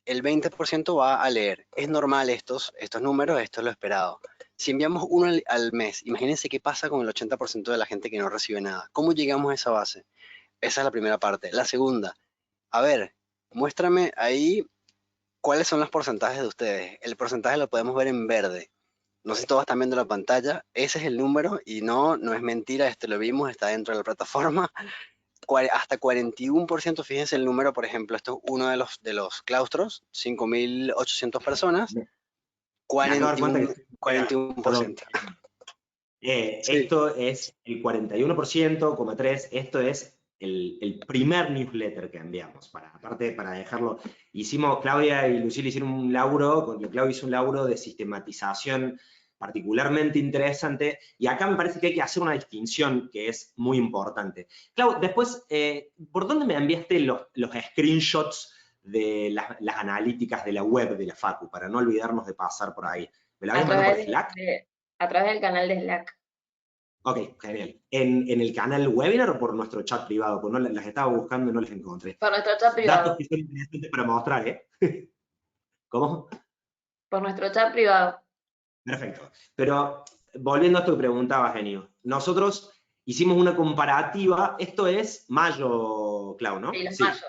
el 20% va a leer. Es normal estos números, esto es lo esperado. Si enviamos uno al mes, imagínense qué pasa con el 80% de la gente que no recibe nada. ¿Cómo llegamos a esa base? Esa es la primera parte. La segunda, a ver, muéstrame ahí cuáles son los porcentajes de ustedes. El porcentaje lo podemos ver en verde. No sé si todos están viendo la pantalla. Ese es el número y no es mentira, lo vimos, está dentro de la plataforma. Hasta 41%, fíjense el número, por ejemplo, esto es uno de los claustros, 5.800 personas, Me acabo de dar cuenta 41, que... 41%. Perdón. Sí, Esto es el 41,3%, esto es el primer newsletter que enviamos. Aparte, para dejarlo, Claudia y Lucila hicieron un laburo, porque Claudia hizo un laburo de sistematización particularmente interesante, y acá me parece que hay que hacer una distinción que es muy importante. Clau, después, ¿por dónde me enviaste los screenshots de las analíticas de la web de la Facu, para no olvidarnos de pasar por ahí? ¿Me la habías mandado por Slack? A través del canal de Slack. Ok, genial. ¿En el canal webinar o por nuestro chat privado? Pues no las estaba buscando y no las encontré. Por nuestro chat Datos privado. que son interesantes para mostrar, ¿eh? ¿Cómo? Por nuestro chat privado. Perfecto. Pero volviendo a esto que preguntabas, Genio. Nosotros hicimos una comparativa. Esto es mayo, Clau, Sí, ¿no? los Sí. mayos.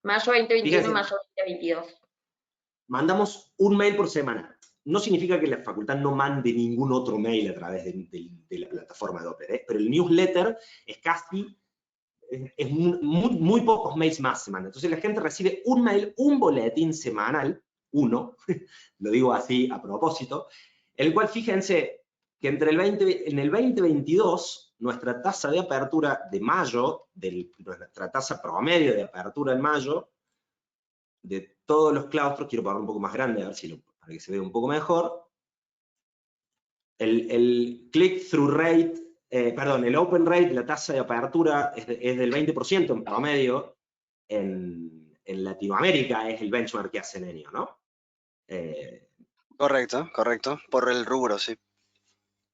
Mayo 2021 y Fíjense, mayo 2022. mandamos un mail por semana. No significa que la facultad no mande ningún otro mail a través de la plataforma de Doppler, ¿eh? Pero el newsletter es casi muy pocos mails más semana. Entonces la gente recibe un mail, un boletín semanal, uno, lo digo así a propósito, el cual fíjense que en el 2022 nuestra tasa de apertura de mayo, nuestra tasa promedio de apertura en mayo, de todos los claustros, quiero ponerlo un poco más grande, a ver si para que se vea un poco mejor, el click-through rate, el open rate, la tasa de apertura es del 20% en promedio. En Latinoamérica es el benchmark que hace Nenio, ¿no? correcto, por el rubro, sí.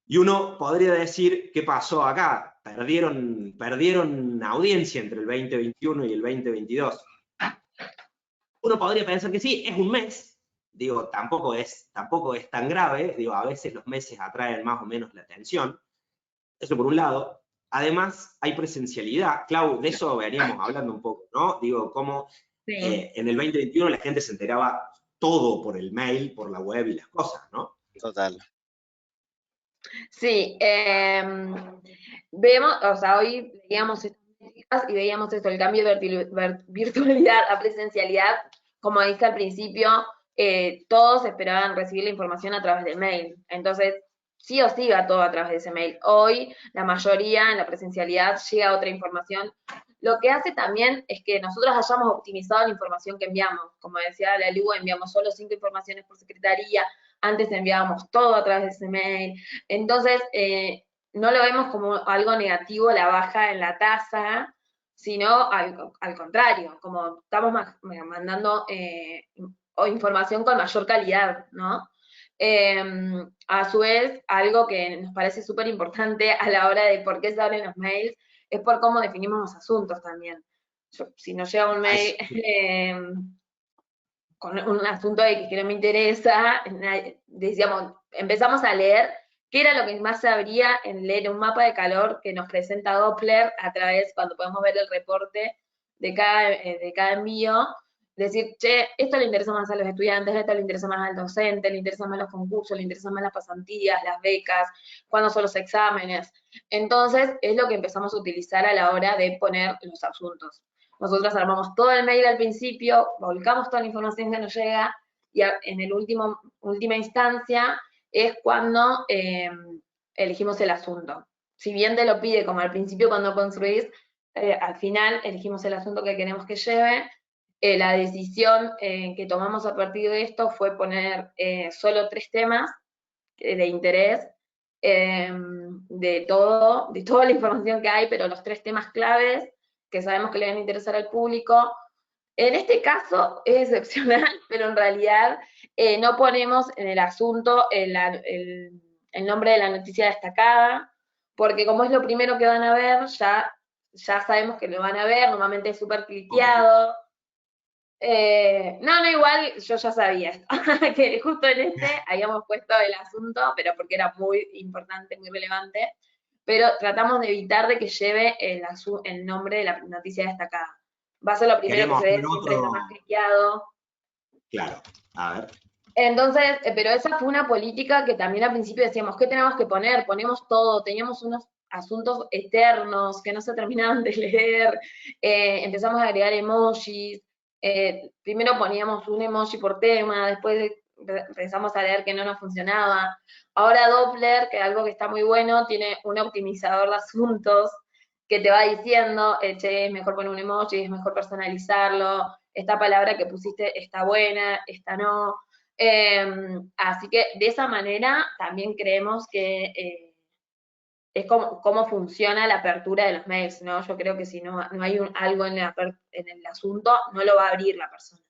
Y uno podría decir, ¿qué pasó acá? Perdieron audiencia entre el 2021 y el 2022. Uno podría pensar que sí, es un mes. Digo, tampoco es tan grave. Digo, a veces los meses atraen más o menos la atención. Eso por un lado. Además, hay presencialidad. Clau, de eso veníamos hablando un poco, ¿no? Digo, cómo Sí. en el 2021 la gente se enteraba todo por el mail, por la web y las cosas, ¿no? Total. Sí, vemos, o sea, hoy veíamos estas métricas y veíamos esto, el cambio de virtualidad a presencialidad, como dije al principio, todos esperaban recibir la información a través del mail, entonces sí o sí va todo a través de ese mail. Hoy la mayoría en la presencialidad llega otra información. Lo que hace también es que nosotros hayamos optimizado la información que enviamos. Como decía la Lu, enviamos solo 5 informaciones por secretaría, antes enviábamos todo a través de ese mail. Entonces, no lo vemos como algo negativo la baja en la tasa, sino al contrario, como estamos mandando información con mayor calidad, ¿no? A su vez, algo que nos parece súper importante a la hora de por qué se abren los mails es por cómo definimos los asuntos también. Si nos llega un mail con un asunto de que no me interesa, decíamos, empezamos a leer qué era lo que más se abría en leer un mapa de calor que nos presenta Doppler a través, cuando podemos ver el reporte de cada envío, decir, che, esto le interesa más a los estudiantes, esto le interesa más al docente, le interesa más los concursos, le interesan más las pasantías, las becas, cuándo son los exámenes. Entonces, es lo que empezamos a utilizar a la hora de poner los asuntos. Nosotros armamos todo el mail al principio, volcamos toda la información que nos llega y en el última instancia es cuando elegimos el asunto. Si bien te lo pide como al principio cuando construís, al final elegimos el asunto que queremos que lleve. La decisión que tomamos a partir de esto fue poner solo 3 temas de interés de toda la información que hay, pero los 3 temas claves que sabemos que le van a interesar al público, En este caso es excepcional, pero en realidad no ponemos en el asunto el nombre de la noticia destacada, porque como es lo primero que van a ver, ya sabemos que lo van a ver, normalmente es súper cliqueado. No, igual yo ya sabía esto, que justo en este habíamos puesto el asunto, pero porque era muy importante, muy relevante, pero tratamos de evitar de que lleve el nombre de la noticia destacada. Va a ser lo primero que Queremos se ve, ver siempre es lo más otro, cliqueado. claro, a ver. Entonces, pero esa fue una política que también al principio decíamos, ¿qué tenemos que poner? Ponemos todo, teníamos unos asuntos eternos que no se terminaban de leer, empezamos a agregar emojis, primero poníamos un emoji por tema, después empezamos a leer que no nos funcionaba. Ahora Doppler, que es algo que está muy bueno, tiene un optimizador de asuntos que te va diciendo, che, es mejor poner un emoji, es mejor personalizarlo, esta palabra que pusiste está buena, esta no. Así que de esa manera también creemos que es cómo funciona la apertura de los mails, ¿no? Yo creo que si no hay algo en el asunto, no lo va a abrir la persona.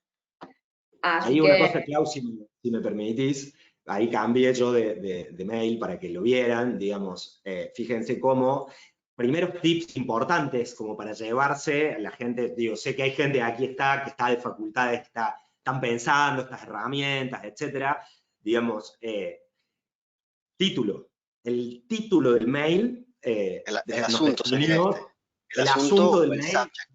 Así Hay una que cosa, Clau, si me permitís, ahí cambié yo de mail para que lo vieran, digamos, fíjense cómo, primeros tips importantes como para llevarse a la gente, digo, sé que hay gente aquí que está de facultades, que están pensando estas herramientas, etcétera, digamos, título, el título del mail, El nos asunto sería definió, este. El el asunto asunto o del el mail subject.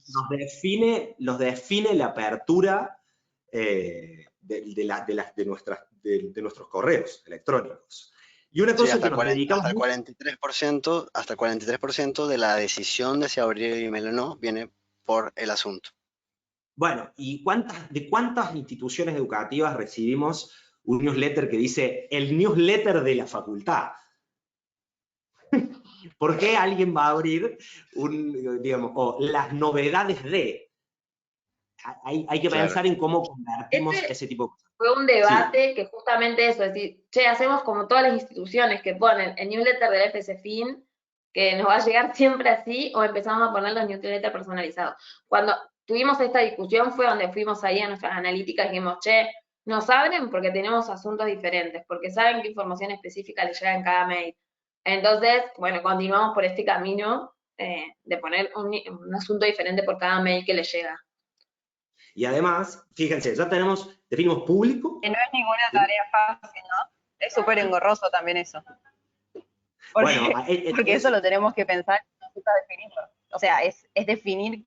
nos define la apertura de nuestros correos electrónicos. Y una Sí, cosa que nos dedicamos hasta el mucho, 43%, hasta el 43% de la decisión de si abrir el email o no viene por el asunto. bueno, ¿y de cuántas instituciones educativas recibimos un newsletter que dice el newsletter de la facultad? ¿Por qué alguien va a abrir digamos, o las novedades de? Hay que Claro. pensar en cómo convertimos ese ese tipo de cosas. fue un Sí, debate que justamente eso, es decir, che, hacemos como todas las instituciones que ponen el newsletter del FCFIN, que nos va a llegar siempre así, o empezamos a poner los newsletters personalizados. Cuando tuvimos esta discusión fue donde fuimos ahí a nuestras analíticas y dijimos, che, nos abren porque tenemos asuntos diferentes, porque saben qué información específica les llega en cada mail. Entonces, bueno, continuamos por este camino de poner un asunto diferente por cada mail que les llega. y además, fíjense, ya definimos público. Que no es ninguna tarea fácil, ¿no? Es súper engorroso también eso. Porque, Bueno, porque eso lo tenemos que pensar y nosotros definirlo. O sea, es definir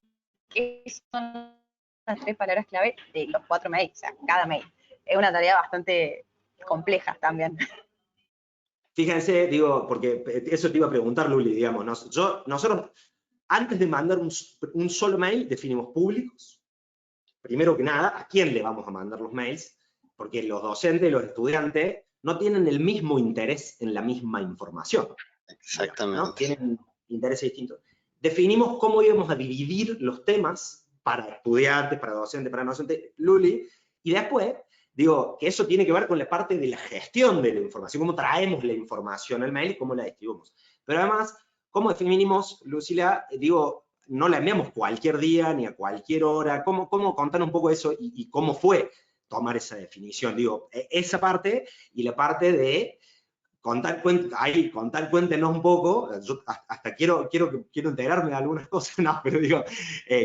qué son las 3 palabras clave de los 4 mails, o sea, cada mail. Es una tarea bastante compleja también. fíjense, digo, porque eso te iba a preguntar, Luli, digamos, nosotros, antes de mandar un solo mail, definimos públicos. Primero que nada, ¿a quién le vamos a mandar los mails? Porque los docentes, los estudiantes, no tienen el mismo interés en la misma información. Digamos, ¿no? Exactamente. Tienen intereses distintos. Definimos cómo íbamos a dividir los temas para estudiantes, para docentes, para no docentes, Luli, y después, digo, que eso tiene que ver con la parte de la gestión de la información, cómo traemos la información al mail y cómo la distribuimos. Pero además, cómo definimos, Lucila, digo, no la enviamos cualquier día ni a cualquier hora, cómo contar un poco eso y cómo fue tomar esa definición, digo, esa parte y la parte de cuéntenos un poco, yo hasta quiero enterarme de algunas cosas, no, pero digo,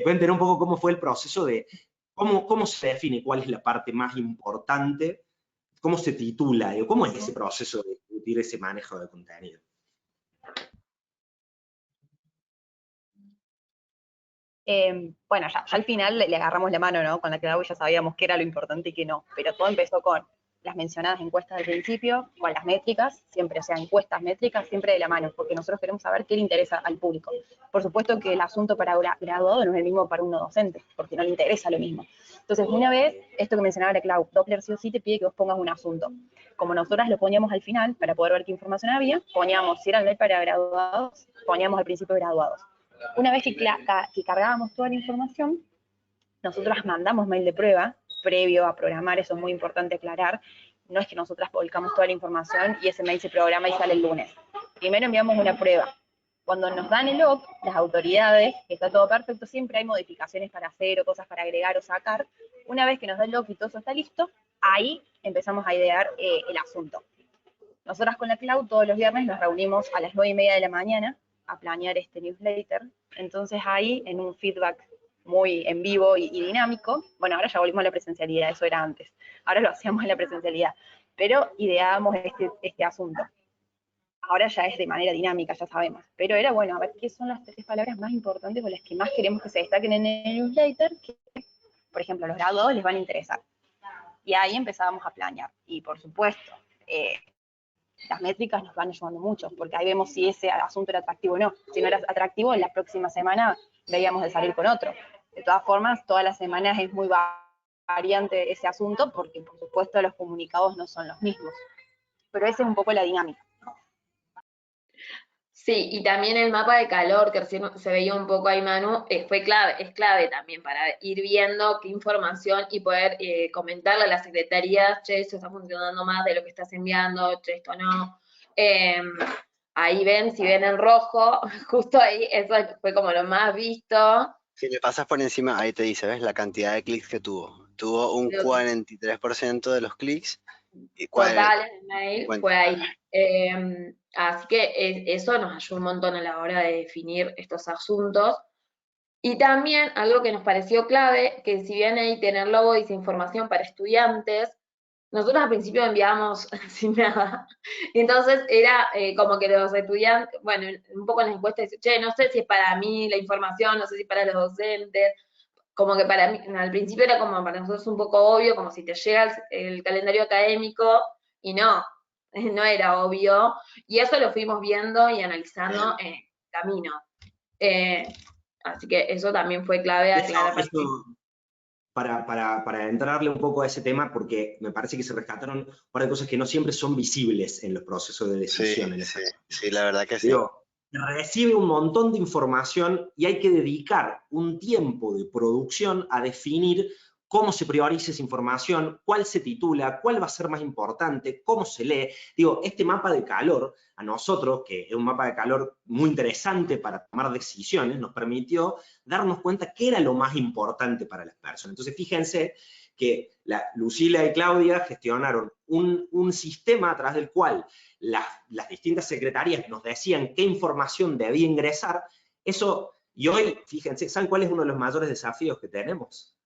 cuéntenos un poco cómo fue el proceso de, cómo se define, cuál es la parte más importante, cómo se titula, digo, cómo es ese proceso de discutir ese manejo de contenido. Bueno, ya al final le agarramos la mano, ¿no? Con la clave ya sabíamos qué era lo importante y qué no, pero todo empezó con las mencionadas encuestas del principio, con las métricas, siempre, o sea, encuestas, métricas, siempre de la mano, porque nosotros queremos saber qué le interesa al público. Por supuesto que el asunto para graduado no es el mismo para uno docente, porque no le interesa lo mismo. Entonces, una vez, esto que mencionaba la Clau, Doppler sí o sí te pide que vos pongas un asunto. Como nosotras lo poníamos al final, para poder ver qué información había, poníamos, si era el mail para graduados, poníamos al principio graduados. Una vez que cargábamos toda la información, nosotras mandamos mail de prueba, previo a programar, eso es muy importante aclarar. No es que nosotras volcamos toda la información y ese mail se programa y sale el lunes. Primero enviamos una prueba. Cuando nos dan el OK, las autoridades, que está todo perfecto, siempre hay modificaciones para hacer o cosas para agregar o sacar. Una vez que nos da el OK y todo eso está listo, ahí empezamos a idear el asunto. Nosotras con la Clau todos los viernes nos reunimos a las 9:30 de la mañana a planear este newsletter. Entonces ahí, en un feedback muy en vivo y dinámico, bueno, ahora ya volvimos a la presencialidad, eso era antes, ahora lo hacíamos en la presencialidad, pero ideábamos este asunto. Ahora ya es de manera dinámica, ya sabemos, pero era bueno, a ver qué son las 3 palabras más importantes o las que más queremos que se destaquen en el newsletter, que, por ejemplo, a los graduados les van a interesar. Y ahí empezábamos a planear, y por supuesto, las métricas nos van ayudando mucho, porque ahí vemos si ese asunto era atractivo o no. Si no era atractivo, en la próxima semana veíamos de salir con otro. De todas formas, todas las semanas es muy variante ese asunto, porque por supuesto los comunicados no son los mismos. Pero esa es un poco la dinámica. Sí, y también el mapa de calor, que recién se veía un poco ahí, Manu, es clave también para ir viendo qué información y poder comentarle a las secretarías, che, esto está funcionando más de lo que estás enviando, che, esto no. Ahí ven, si ven en rojo, justo ahí, eso fue como lo más visto. Si le pasas por encima, ahí te dice, ¿ves? La cantidad de clics que tuvo. Tuvo un 43% de los clics. Totales de mail fue ahí. Así que eso nos ayuda un montón a la hora de definir estos asuntos. Y también algo que nos pareció clave, que si bien ahí tener logo dice información para estudiantes, nosotros al principio enviábamos sin nada. Entonces era como que los estudiantes, bueno, un poco en la encuesta dice, che, no sé si es para mí la información, no sé si es para los docentes. Como que para mí, al principio era como para nosotros un poco obvio, como si te llega el calendario académico, y no era obvio. Y eso lo fuimos viendo y analizando en camino. Así que eso también fue clave aclarar. Para entrarle un poco a ese tema, porque me parece que se rescataron un par de cosas que no siempre son visibles en los procesos de decisión. Sí, la verdad que sí. Digo, recibe un montón de información y hay que dedicar un tiempo de producción a definir cómo se prioriza esa información, cuál se titula, cuál va a ser más importante, cómo se lee. Digo, este mapa de calor, a nosotros, que es un mapa de calor muy interesante para tomar decisiones, nos permitió darnos cuenta qué era lo más importante para las personas. Entonces, fíjense que Lucila y Claudia gestionaron un sistema a través del cual las distintas secretarías nos decían qué información debía ingresar. Eso, y hoy, fíjense, ¿saben cuál es uno de los mayores desafíos que tenemos?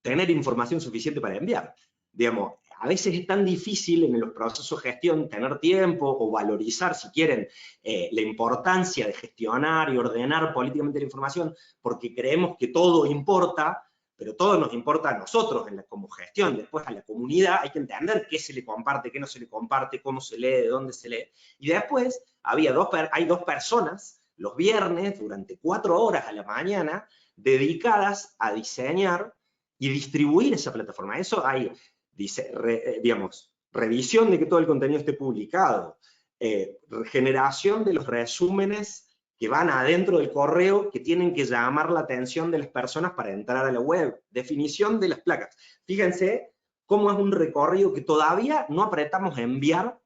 Tener información suficiente para enviar. Digamos, a veces es tan difícil en los procesos de gestión tener tiempo o valorizar, si quieren, la importancia de gestionar y ordenar políticamente la información, porque creemos que todo importa, pero todo nos importa a nosotros como gestión. Después a la comunidad hay que entender qué se le comparte, qué no se le comparte, cómo se lee, de dónde se lee. Y después hay dos personas los viernes durante 4 horas a la mañana dedicadas a diseñar y distribuir esa plataforma. Eso hay, digamos, revisión de que todo el contenido esté publicado, generación de los resúmenes que van adentro del correo, que tienen que llamar la atención de las personas para entrar a la web, definición de las placas. Fíjense cómo es un recorrido que todavía no apretamos a enviar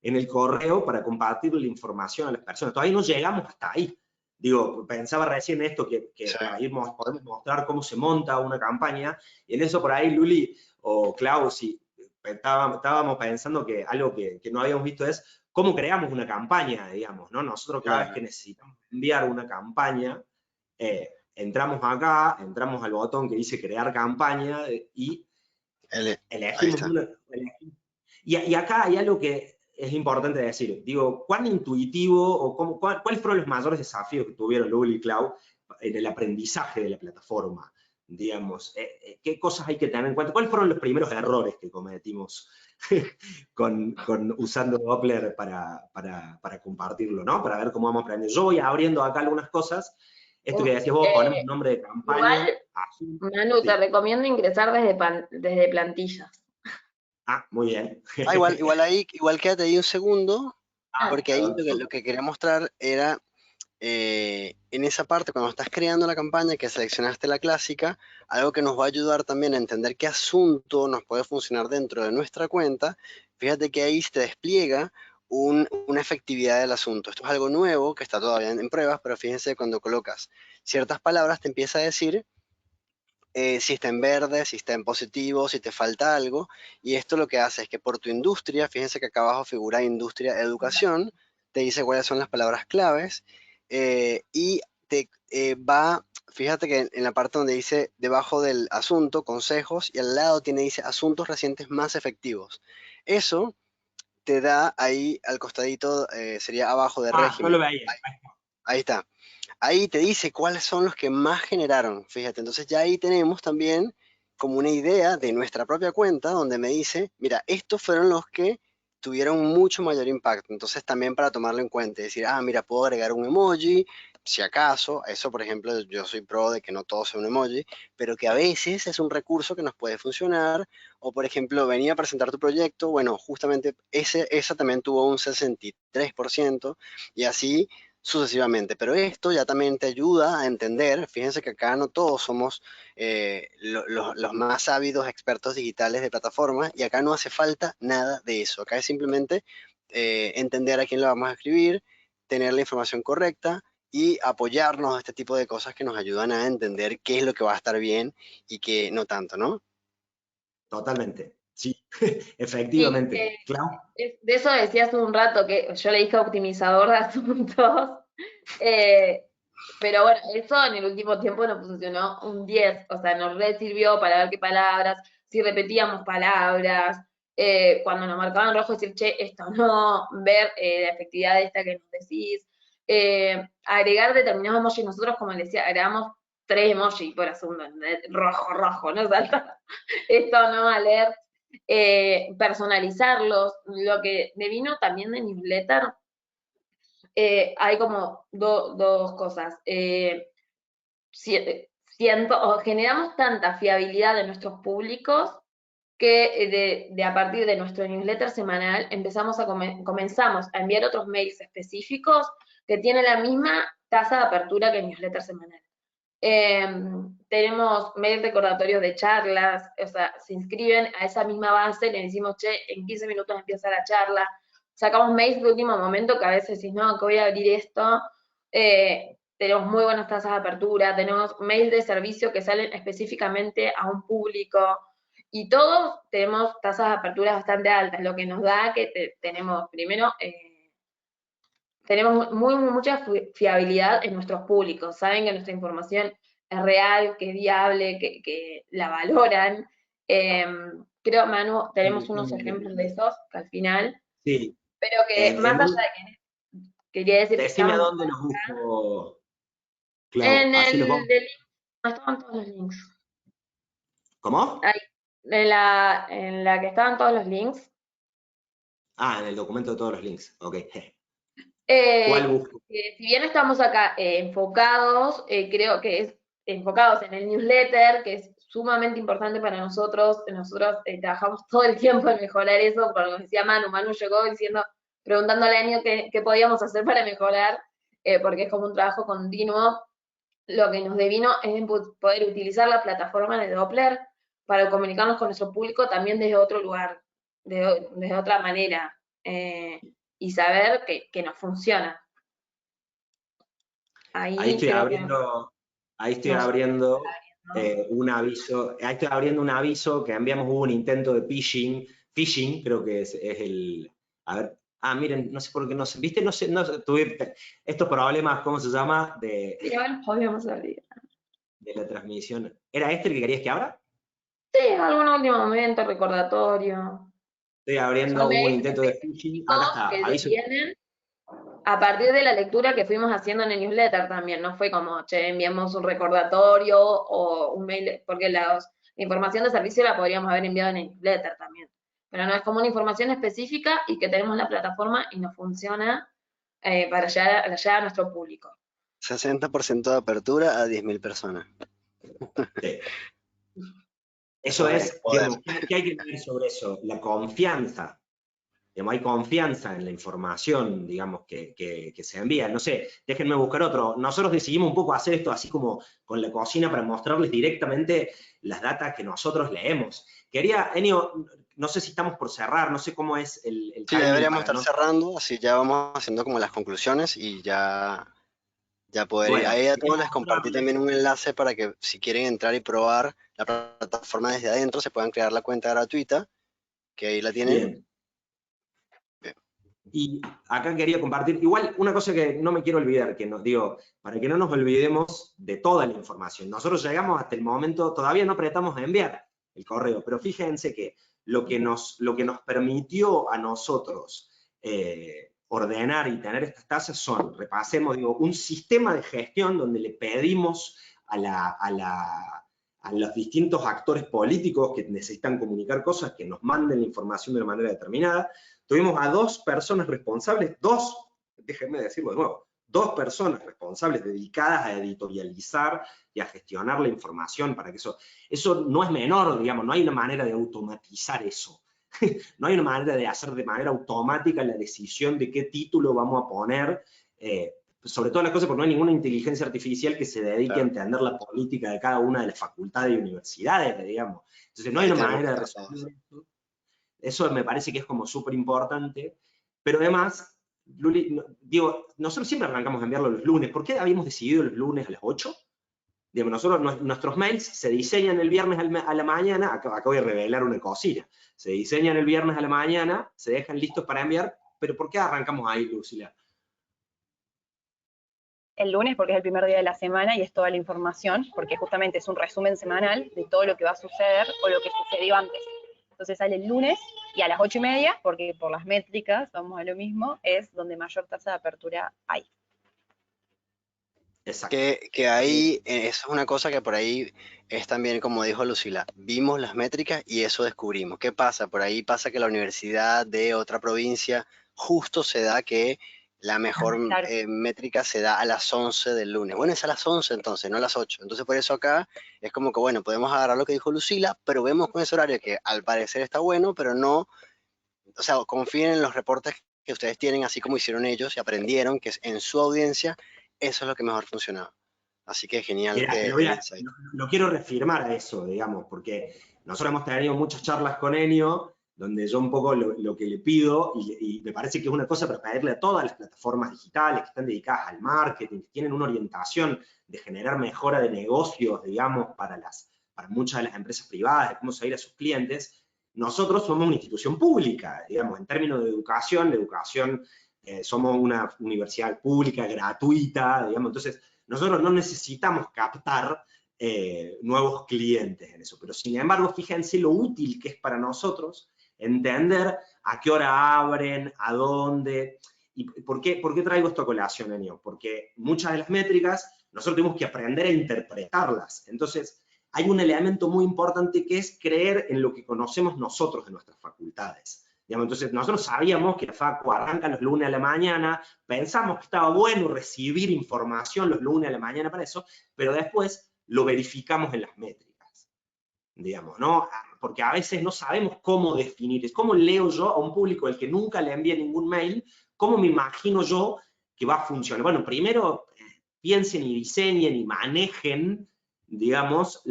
en el correo para compartir la información a las personas. Todavía no llegamos hasta ahí. Digo, pensaba recién esto, que sí, podemos mostrar cómo se monta una campaña, y en eso por ahí Luli o Clau, si estábamos pensando que algo que no habíamos visto es cómo creamos una campaña, digamos, ¿no? Nosotros cada vez que necesitamos enviar una campaña, entramos acá, entramos al botón que dice crear campaña y elegimos una. Y acá hay algo que es importante decir. Digo, ¿cuán intuitivo o cuáles fueron los mayores desafíos que tuvieron Luli y Clau en el aprendizaje de la plataforma? Digamos, ¿qué cosas hay que tener en cuenta? ¿Cuáles fueron los primeros errores que cometimos usando Doppler para compartirlo, ¿no? Para ver cómo vamos a aprender. Yo voy abriendo acá algunas cosas. Esto que decías vos, ponemos nombre de campaña. Igual, Manu, te recomiendo ingresar desde plantillas. Ah, muy bien. Igual quédate ahí un segundo, porque ahí lo que quería mostrar era en esa parte, cuando estás creando la campaña, que seleccionaste la clásica, algo que nos va a ayudar también a entender qué asunto nos puede funcionar dentro de nuestra cuenta. Fíjate que ahí se despliega una efectividad del asunto. Esto es algo nuevo que está todavía en pruebas, pero fíjense, cuando colocas ciertas palabras te empieza a decir si está en verde, si está en positivo, si te falta algo, y esto lo que hace es que por tu industria, fíjense que acá abajo figura industria educación, te dice cuáles son las palabras claves, y te va, fíjate que en la parte donde dice debajo del asunto, consejos, y al lado dice asuntos recientes más efectivos. Eso te da ahí al costadito, sería abajo de Ah, no lo régimen. veía. Ahí está. Ahí te dice cuáles son los que más generaron, fíjate. Entonces ya ahí tenemos también como una idea de nuestra propia cuenta donde me dice, mira, estos fueron los que tuvieron mucho mayor impacto. Entonces también para tomarlo en cuenta y decir, ah, mira, puedo agregar un emoji, si acaso, eso por ejemplo, yo soy pro de que no todo sea un emoji, pero que a veces es un recurso que nos puede funcionar. O por ejemplo, venía a presentar tu proyecto, bueno, justamente esa también tuvo un 63% y así sucesivamente. Pero esto ya también te ayuda a entender, fíjense que acá no todos somos los más ávidos expertos digitales de plataformas y acá no hace falta nada de eso. Acá es simplemente entender a quién lo vamos a escribir, tener la información correcta y apoyarnos a este tipo de cosas que nos ayudan a entender qué es lo que va a estar bien y qué no tanto, ¿no? Totalmente, sí, Sí, efectivamente. Clau. de eso decía hace un rato que yo le dije optimizador de asuntos, eh, pero bueno, eso en el último tiempo nos funcionó un 10, o sea, nos re sirvió para ver qué palabras, si repetíamos palabras, cuando nos marcaban rojo decir, che, esto no, ver la efectividad de esta que nos decís, agregar determinados emojis, nosotros como les decía, agregamos 3 emojis por asunto, rojo, rojo, no salta, esto no, alert, personalizarlos, lo que devino también de newsletter, hay como dos cosas. Generamos tanta fiabilidad de nuestros públicos que de a partir de nuestro newsletter semanal comenzamos a enviar otros mails específicos que tienen la misma tasa de apertura que el newsletter semanal. Tenemos mail recordatorios de charlas, o sea, se inscriben a esa misma base, le decimos, che, en 15 minutos empieza la charla. Sacamos mails de último momento que a veces decís, no, que voy a abrir esto. Tenemos muy buenas tasas de apertura, tenemos mails de servicio que salen específicamente a un público y todos tenemos tasas de apertura bastante altas, lo que nos da que tenemos, primero, tenemos mucha fiabilidad en nuestros públicos, saben que nuestra información es real, que es viable, que la valoran. Creo, Manu, tenemos unos ejemplos de esos, que al final, Sí, pero que más allá de que quería decir que decime a estamos dónde los busco, Clau, en así los el vamos. del no estaban todos los links. ¿Cómo? Ahí, en la que estaban todos los links. Ah, en el documento de todos los links, ok. ¿Cuál Eh, busco? si bien estamos acá enfocados, creo que es enfocados en el newsletter, que es sumamente importante para nosotros. Nosotros trabajamos todo el tiempo en mejorar eso, como nos decía Manu. Manu llegó diciendo, preguntándole a Año qué podíamos hacer para mejorar, porque es como un trabajo continuo. Lo que nos devino es poder utilizar la plataforma de Doppler para comunicarnos con nuestro público también desde otro lugar, desde otra manera. Y saber que nos funciona. Ahí Ahí estoy creo que abriendo, ahí estoy nos... abriendo ¿no? un aviso, ahí estoy abriendo un aviso que enviamos, hubo un intento de phishing creo que es el, a ver, miren, no sé por qué, no sé, viste, no sé, tuve estos problemas, ¿cómo se llama? Sí, ahora podríamos abrir. De la transmisión. ¿Era este el que querías que abra? Sí, algún último momento, recordatorio. Estoy Son abriendo, hubo un mails intento de phishing, acá específicos está, que aviso. vienen a partir de la lectura que fuimos haciendo en el newsletter también. No fue como, che, enviamos un recordatorio o un mail, porque la información de servicio la podríamos haber enviado en el newsletter también. Pero no, es como una información específica y que tenemos la plataforma y nos funciona para llegar a nuestro público. 60% de apertura a 10.000 personas. Sí. Eso Eso es es, poder. digamos, ¿qué hay que ver sobre eso? La confianza. Digamos, hay confianza en la información, digamos, que se envía. No sé, déjenme buscar otro. Nosotros decidimos un poco hacer esto así como con la cocina para mostrarles directamente las datas que nosotros leemos. Quería, Enio, no sé si estamos por cerrar, no sé cómo es el Sí, timing deberíamos para estar no... cerrando, así ya vamos haciendo como las conclusiones y ya poder ir. Bueno, Ahí a quería todos les compartí también mostrarles, un enlace para que si quieren entrar y probar la plataforma desde adentro, se puedan crear la cuenta gratuita, que ahí la tienen. bien, Bien. y acá quería compartir, igual una cosa que no me quiero olvidar, que digo, para que no nos olvidemos de toda la información. Nosotros llegamos hasta el momento, todavía no apretamos a enviar el correo, pero fíjense que lo que nos permitió a nosotros ordenar y tener estas tasas son, repasemos, digo, un sistema de gestión donde le pedimos a los distintos actores políticos que necesitan comunicar cosas, que nos manden la información de una manera determinada. Tuvimos a 2 personas responsables, déjenme decirlo de nuevo, 2 personas responsables dedicadas a editorializar y a gestionar la información para que eso no es menor, digamos, no hay una manera de automatizar eso. No hay una manera de hacer de manera automática la decisión de qué título vamos a poner, sobre todas las cosas porque no hay ninguna inteligencia artificial que se dedique a Claro, entender la política de cada una de las facultades y universidades, digamos. Entonces no hay ahí una tenemos que manera de estar resolver todos. eso. Eso me parece que es como súper importante. Pero además, Luli, digo, nosotros siempre arrancamos a enviarlo los lunes. ¿Por qué habíamos decidido los lunes a las 8? Digamos, nosotros, nuestros mails se diseñan el viernes a la mañana, acá voy a revelar una cosilla, se diseñan el viernes a la mañana, se dejan listos para enviar, pero ¿por qué arrancamos ahí, Lucila? El lunes porque es el primer día de la semana y es toda la información, porque justamente es un resumen semanal de todo lo que va a suceder o lo que sucedió antes. Entonces sale el lunes y a las 8:30, porque por las métricas, vamos a lo mismo, es donde mayor tasa de apertura hay. Exacto. Que ahí, eso es una cosa que por ahí es también, como dijo Lucila, vimos las métricas y eso descubrimos. ¿Qué pasa? Por ahí pasa que la universidad de otra provincia justo se da que la mejor Claro. métrica se da a las 11 del lunes. Bueno, es a las 11 entonces, no a las 8. Entonces por eso acá es como que, bueno, podemos agarrar lo que dijo Lucila, pero vemos con ese horario que al parecer está bueno, pero no, o sea, confíen en los reportes que ustedes tienen, así como hicieron ellos y aprendieron que en su audiencia eso es lo que mejor funcionaba. Así que genial Mira, el insight. lo quiero reafirmar a eso, digamos, porque nosotros hemos tenido muchas charlas con Enio, donde yo un poco lo que le pido, y me parece que es una cosa para pedirle a todas las plataformas digitales que están dedicadas al marketing, que tienen una orientación de generar mejora de negocios, digamos, para muchas de las empresas privadas, de cómo seguir a sus clientes. Nosotros somos una institución pública, digamos, en términos de educación, somos una universidad pública, gratuita, digamos, entonces nosotros no necesitamos captar nuevos clientes en eso, pero sin embargo, fíjense lo útil que es para nosotros entender a qué hora abren, a dónde, y por qué traigo esto a colación, Enio, porque muchas de las métricas nosotros tenemos que aprender a interpretarlas, entonces hay un elemento muy importante que es creer en lo que conocemos nosotros de nuestras facultades. Digamos, entonces, nosotros sabíamos que la facu arranca los lunes a la mañana, pensamos que estaba bueno recibir información los lunes a la mañana para eso, pero después lo verificamos en las métricas, digamos, ¿no? Porque a veces no sabemos cómo definir, es cómo leo yo a un público al que nunca le envié ningún mail, cómo me imagino yo que va a funcionar. Bueno, primero piensen y diseñen y manejen, digamos,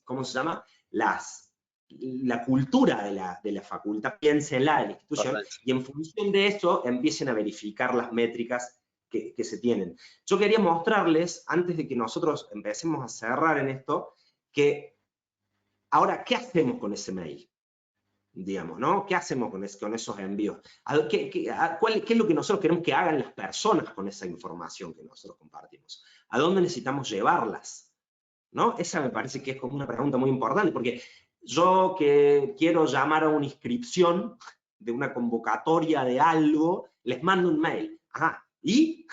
¿cómo se llama? La cultura de la facultad, piénsenla de la institución, Correcto. y en función de eso empiecen a verificar las métricas que se tienen. Yo quería mostrarles, antes de que nosotros empecemos a cerrar en esto, que ahora, ¿qué hacemos con ese mail? Digamos, ¿no? ¿Qué hacemos con esos envíos? ¿Qué es lo que nosotros queremos que hagan las personas con esa información que nosotros compartimos? ¿A dónde necesitamos llevarlas? ¿No? Esa me parece que es como una pregunta muy importante, porque yo que quiero llamar a una inscripción de una convocatoria de algo, les mando un mail. Ajá, ¿y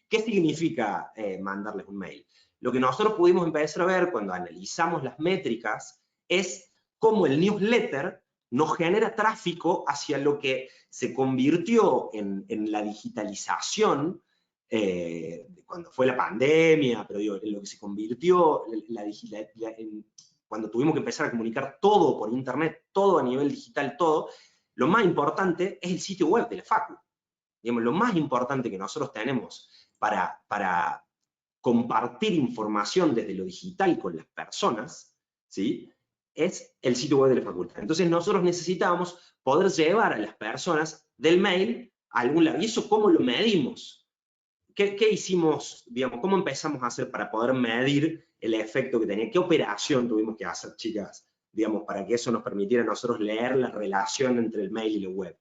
qué significa mandarles un mail? Lo que nosotros pudimos empezar a ver cuando analizamos las métricas es cómo el newsletter nos genera tráfico hacia lo que se convirtió en la digitalización cuando fue la pandemia, pero digo, en lo que se convirtió cuando tuvimos que empezar a comunicar todo por internet, todo a nivel digital, todo, lo más importante es el sitio web de la Facu. Digamos, lo más importante que nosotros tenemos para compartir información desde lo digital con las personas, ¿sí? es el sitio web de la facultad. Entonces nosotros necesitamos poder llevar a las personas del mail a algún lado. ¿Y eso cómo lo medimos? ¿Qué hicimos, digamos, cómo empezamos a hacer para poder medir el efecto que tenía? ¿Qué operación tuvimos que hacer, chicas, digamos, para que eso nos permitiera a nosotros leer la relación entre el mail y la web?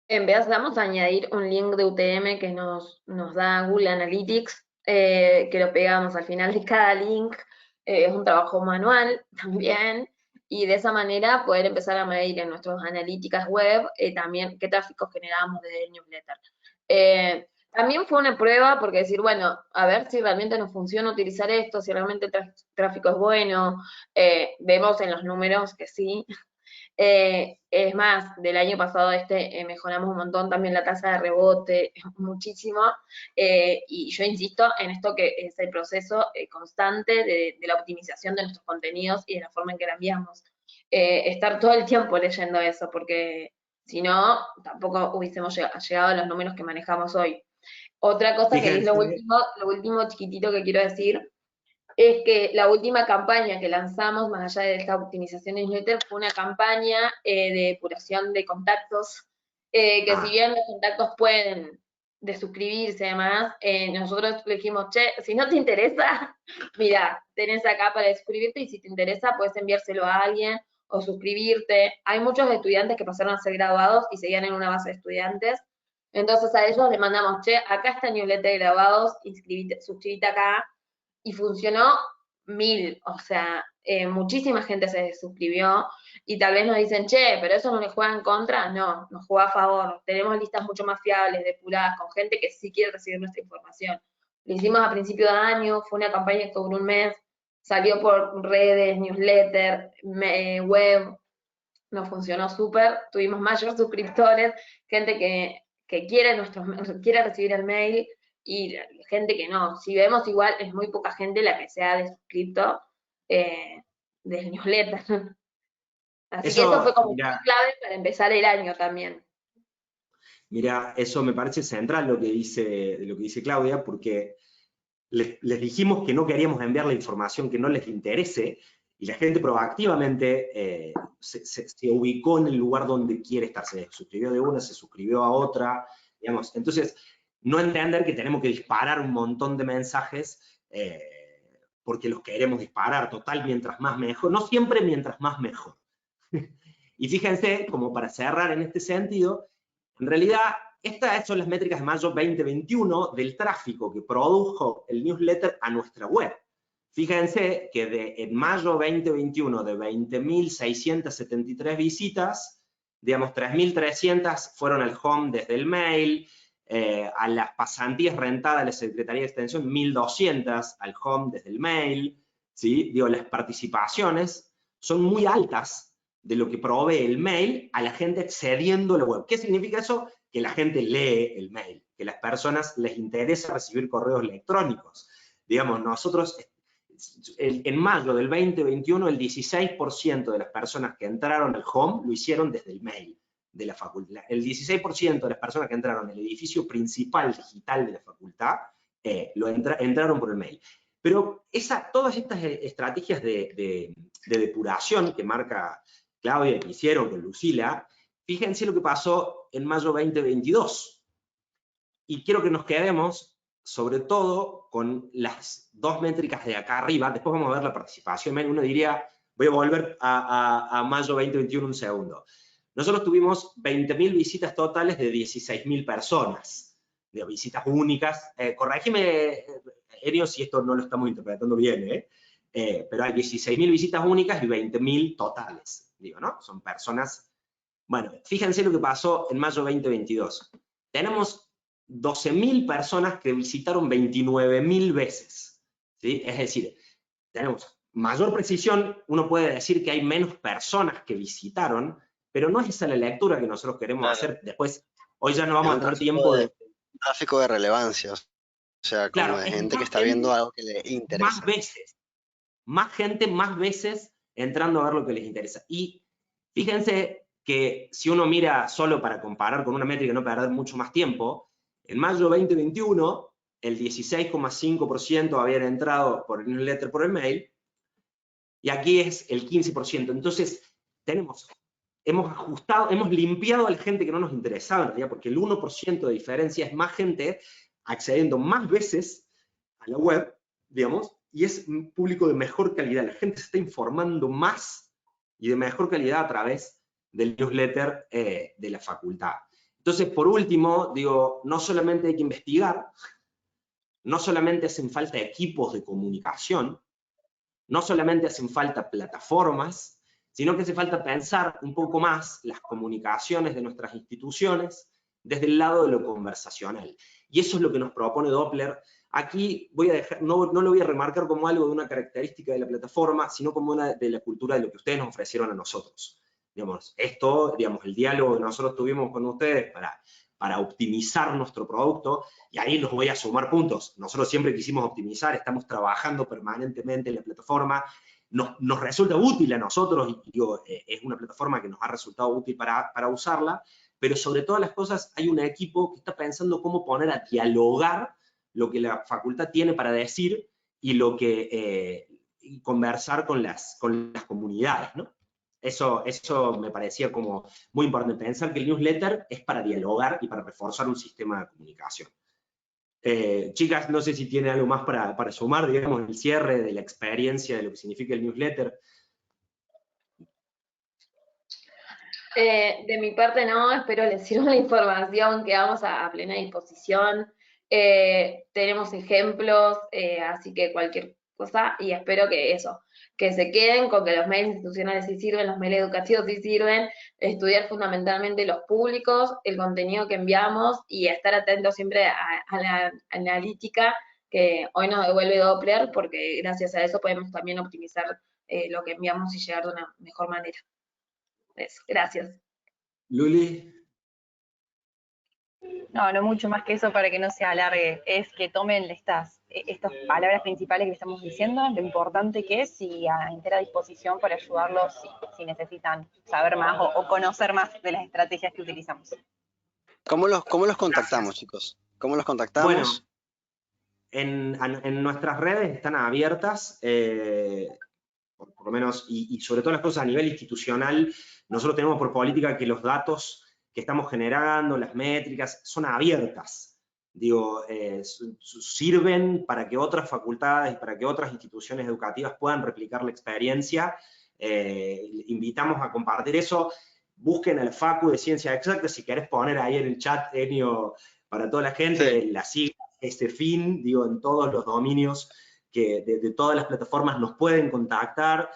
Empezamos a añadir un link de UTM que nos da Google Analytics, que lo pegamos al final de cada link. Es un trabajo manual también, y de esa manera poder empezar a medir en nuestras analíticas web también qué tráfico generamos desde el newsletter. También fue una prueba porque decir, bueno, a ver si realmente nos funciona utilizar esto, si realmente el tráfico es bueno. Vemos en los números que sí. Es más, del año pasado mejoramos un montón también la tasa de rebote, muchísimo, y yo insisto en esto que es el proceso constante de la optimización de nuestros contenidos y de la forma en que la enviamos. Estar todo el tiempo leyendo eso, porque si no, tampoco hubiésemos llegado a los números que manejamos hoy. Otra cosa que es Fíjense, lo último chiquitito que quiero decir, es que la última campaña que lanzamos, más allá de esta optimización de newsletter, fue una campaña de depuración de contactos, que si bien los contactos pueden de suscribirse además, nosotros le dijimos, che, si no te interesa, mira, tenés acá para suscribirte y si te interesa puedes enviárselo a alguien o suscribirte. Hay muchos estudiantes que pasaron a ser graduados y seguían en una base de estudiantes, entonces a ellos les mandamos, che, acá está el newsletter de graduados, suscríbete acá, y funcionó 1000, o sea, muchísima gente se suscribió y tal vez nos dicen, che, pero eso no le juega en contra. No, nos juega a favor. Tenemos listas mucho más fiables, depuradas, con gente que sí quiere recibir nuestra información. Lo hicimos a principio de año, fue una campaña que duró un mes, salió por redes, newsletter, web, nos funcionó súper, tuvimos mayor suscriptores, gente que quiere recibir el mail, y gente que no. Si vemos igual, es muy poca gente la que se ha suscrito del newsletter. Así que eso fue eso, como mira, clave para empezar el año también. mira, eso me parece central lo que dice Claudia, porque les dijimos que no queríamos enviar la información que no les interese, y la gente proactivamente se ubicó en el lugar donde quiere estar, se suscribió de una, se suscribió a otra, digamos. Entonces, no entender que tenemos que disparar un montón de mensajes porque los queremos disparar, total, mientras más mejor, no siempre mientras más mejor. Y fíjense, como para cerrar en este sentido, en realidad estas son las métricas de mayo 2021 del tráfico que produjo el newsletter a nuestra web. Fíjense que en mayo 2021 de 20.673 visitas, digamos 3.300 fueron al home desde el mail, a las pasantías rentadas de la Secretaría de Extensión 1.200 al home desde el mail, ¿sí? Digo, las participaciones son muy altas de lo que provee el mail a la gente accediendo la web. ¿Qué significa eso? Que la gente lee el mail, que a las personas les interesa recibir correos electrónicos. Digamos, nosotros, en mayo del 2021, el 16% de las personas que entraron al home lo hicieron desde el mail de la facultad. El 16% de las personas que entraron en el edificio principal digital de la facultad entraron por el mail. Pero todas estas estrategias de depuración que marca Claudia, que hicieron con Lucila, fíjense lo que pasó en mayo 2022. Y quiero que nos quedemos, sobre todo, con las dos métricas de acá arriba. Después vamos a ver la participación. Uno diría, voy a volver a mayo 2021 un segundo. Nosotros tuvimos 20.000 visitas totales de 16.000 personas, de visitas únicas. Corregime, Enio, si esto no lo estamos interpretando bien, pero hay 16.000 visitas únicas y 20.000 totales, digo, ¿no? Son personas. Bueno, fíjense lo que pasó en mayo 2022. Tenemos 12.000 personas que visitaron 29.000 veces, ¿sí? Es decir, tenemos mayor precisión, uno puede decir que hay menos personas que visitaron, pero no es esa la lectura que nosotros queremos hacer. Después, hoy ya no vamos a tener tiempo de... Tráfico de relevancia, o sea, como Claro, de es gente que está gente, viendo algo que le interesa. Más veces, más gente, más veces entrando a ver lo que les interesa. Y fíjense que si uno mira solo para comparar con una métrica y no perder mucho más tiempo, en mayo 2021, el 16,5% habían entrado por el newsletter por el mail, y aquí es el 15%. Entonces, hemos ajustado, hemos limpiado a la gente que no nos interesaba en realidad, porque el 1% de diferencia es más gente accediendo más veces a la web, digamos, y es un público de mejor calidad. La gente se está informando más y de mejor calidad a través del newsletter de la facultad. Entonces, por último, digo, no solamente hay que investigar, no solamente hacen falta equipos de comunicación, no solamente hacen falta plataformas, sino que hace falta pensar un poco más las comunicaciones de nuestras instituciones desde el lado de lo conversacional. Y eso es lo que nos propone Doppler. Aquí voy a dejar, no lo voy a remarcar como algo de una característica de la plataforma, sino como una de la cultura de lo que ustedes nos ofrecieron a nosotros. Digamos, esto, digamos, el diálogo que nosotros tuvimos con ustedes para optimizar nuestro producto, y ahí los voy a sumar puntos. Nosotros siempre quisimos optimizar, estamos trabajando permanentemente en la plataforma, nos resulta útil a nosotros, y digo, es una plataforma que nos ha resultado útil para usarla, pero sobre todas las cosas hay un equipo que está pensando cómo poner a dialogar lo que la facultad tiene para decir y lo que y conversar con las comunidades, ¿no? Eso me parecía como muy importante, pensar que el newsletter es para dialogar y para reforzar un sistema de comunicación. Chicas, no sé si tienen algo más para sumar, digamos, el cierre de la experiencia de lo que significa el newsletter. De mi parte no, espero les sirva la información, quedamos a plena disposición. Tenemos ejemplos, así que cualquier cosa, y espero que eso, que se queden con que los mails institucionales sí sirven, los mails educativos sí sirven, estudiar fundamentalmente los públicos, el contenido que enviamos y estar atentos siempre a la analítica que hoy nos devuelve Doppler, porque gracias a eso podemos también optimizar lo que enviamos y llegar de una mejor manera. Eso, gracias. Luli. No mucho más que eso para que no se alargue. Es que tomen estas palabras principales que estamos diciendo, lo importante que es, y a entera disposición para ayudarlos si necesitan saber más o conocer más de las estrategias que utilizamos. ¿Cómo los contactamos, chicos? ¿Cómo los contactamos? Bueno, en nuestras redes están abiertas, por lo menos, y sobre todo las cosas a nivel institucional, nosotros tenemos por política que los datos que estamos generando, las métricas, son abiertas. Digo, sirven para que otras facultades y para que otras instituciones educativas puedan replicar la experiencia. Invitamos a compartir eso. Busquen al Facu de Ciencias Exactas, si querés poner ahí en el chat, Enio, para toda la gente, Sí. la sigla, este fin, digo, en todos los dominios que de todas las plataformas nos pueden contactar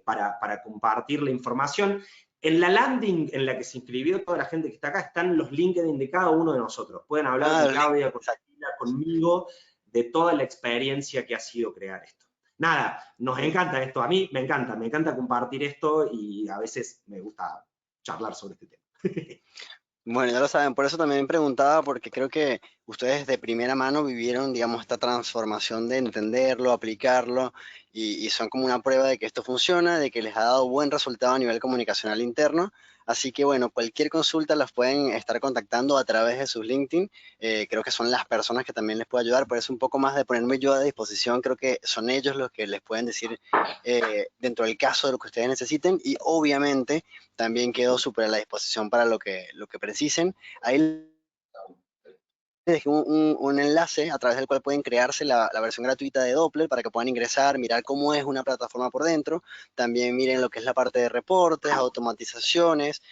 para compartir la información. En la landing en la que se inscribió toda la gente que está acá, están los LinkedIn de cada uno de nosotros. Pueden hablar con Claudia, con Sheila, conmigo, de toda la experiencia que ha sido crear esto. Nada, nos encanta esto. A mí me encanta compartir esto y a veces me gusta charlar sobre este tema. Bueno, ya lo saben, por eso también preguntaba, porque creo que ustedes de primera mano vivieron, digamos, esta transformación de entenderlo, aplicarlo, y son como una prueba de que esto funciona, de que les ha dado buen resultado a nivel comunicacional interno. Así que bueno, cualquier consulta las pueden estar contactando a través de sus LinkedIn. Creo que son las personas que también les puede ayudar, por eso un poco más de ponerme yo a disposición, creo que son ellos los que les pueden decir dentro del caso de lo que ustedes necesiten, y obviamente también quedo súper a la disposición para lo que precisen. Ahí les dejé un enlace a través del cual pueden crearse la versión gratuita de Doppler para que puedan ingresar, mirar cómo es una plataforma por dentro. También miren lo que es la parte de reportes, automatizaciones.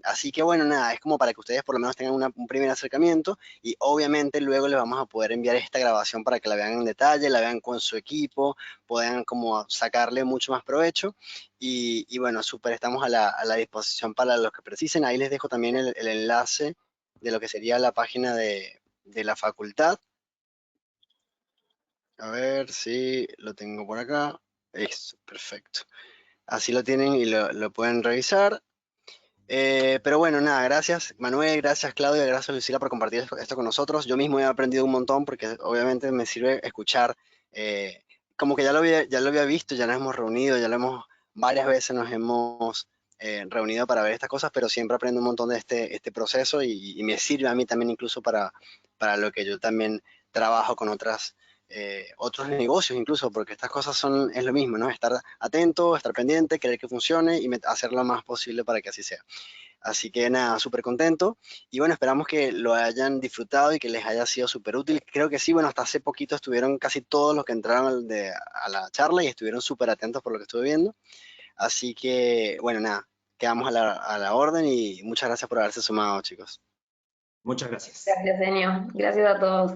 Así que bueno, nada, es como para que ustedes por lo menos tengan un primer acercamiento, y obviamente luego les vamos a poder enviar esta grabación para que la vean en detalle, la vean con su equipo, puedan como sacarle mucho más provecho. Y bueno, súper, estamos a la disposición para los que precisen. Ahí les dejo también el enlace de lo que sería la página de la facultad. A ver si lo tengo por acá. Eso, perfecto. Así lo tienen y lo pueden revisar. Pero bueno, nada, gracias Manuel, gracias Claudia, gracias Lucila por compartir esto con nosotros. Yo mismo he aprendido un montón porque obviamente me sirve escuchar, como que ya lo había visto, ya nos hemos reunido, varias veces nos hemos reunido para ver estas cosas, pero siempre aprendo un montón de este proceso, y me sirve a mí también incluso para lo que yo también trabajo con otras otros negocios incluso, porque estas cosas es lo mismo, ¿no? Estar atento, estar pendiente, querer que funcione y hacer lo más posible para que así sea. Así que nada, súper contento. Y bueno, esperamos que lo hayan disfrutado y que les haya sido súper útil. Creo que sí, bueno, hasta hace poquito estuvieron casi todos los que entraron a la charla y estuvieron súper atentos por lo que estuve viendo. Así que, bueno, nada, quedamos a la orden y muchas gracias por haberse sumado, chicos. Muchas gracias. Gracias, Enio. Gracias a todos.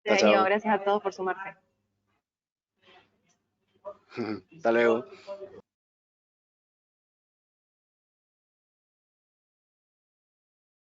Chao, Enio, chao. gracias a todos por sumarse. Hasta luego.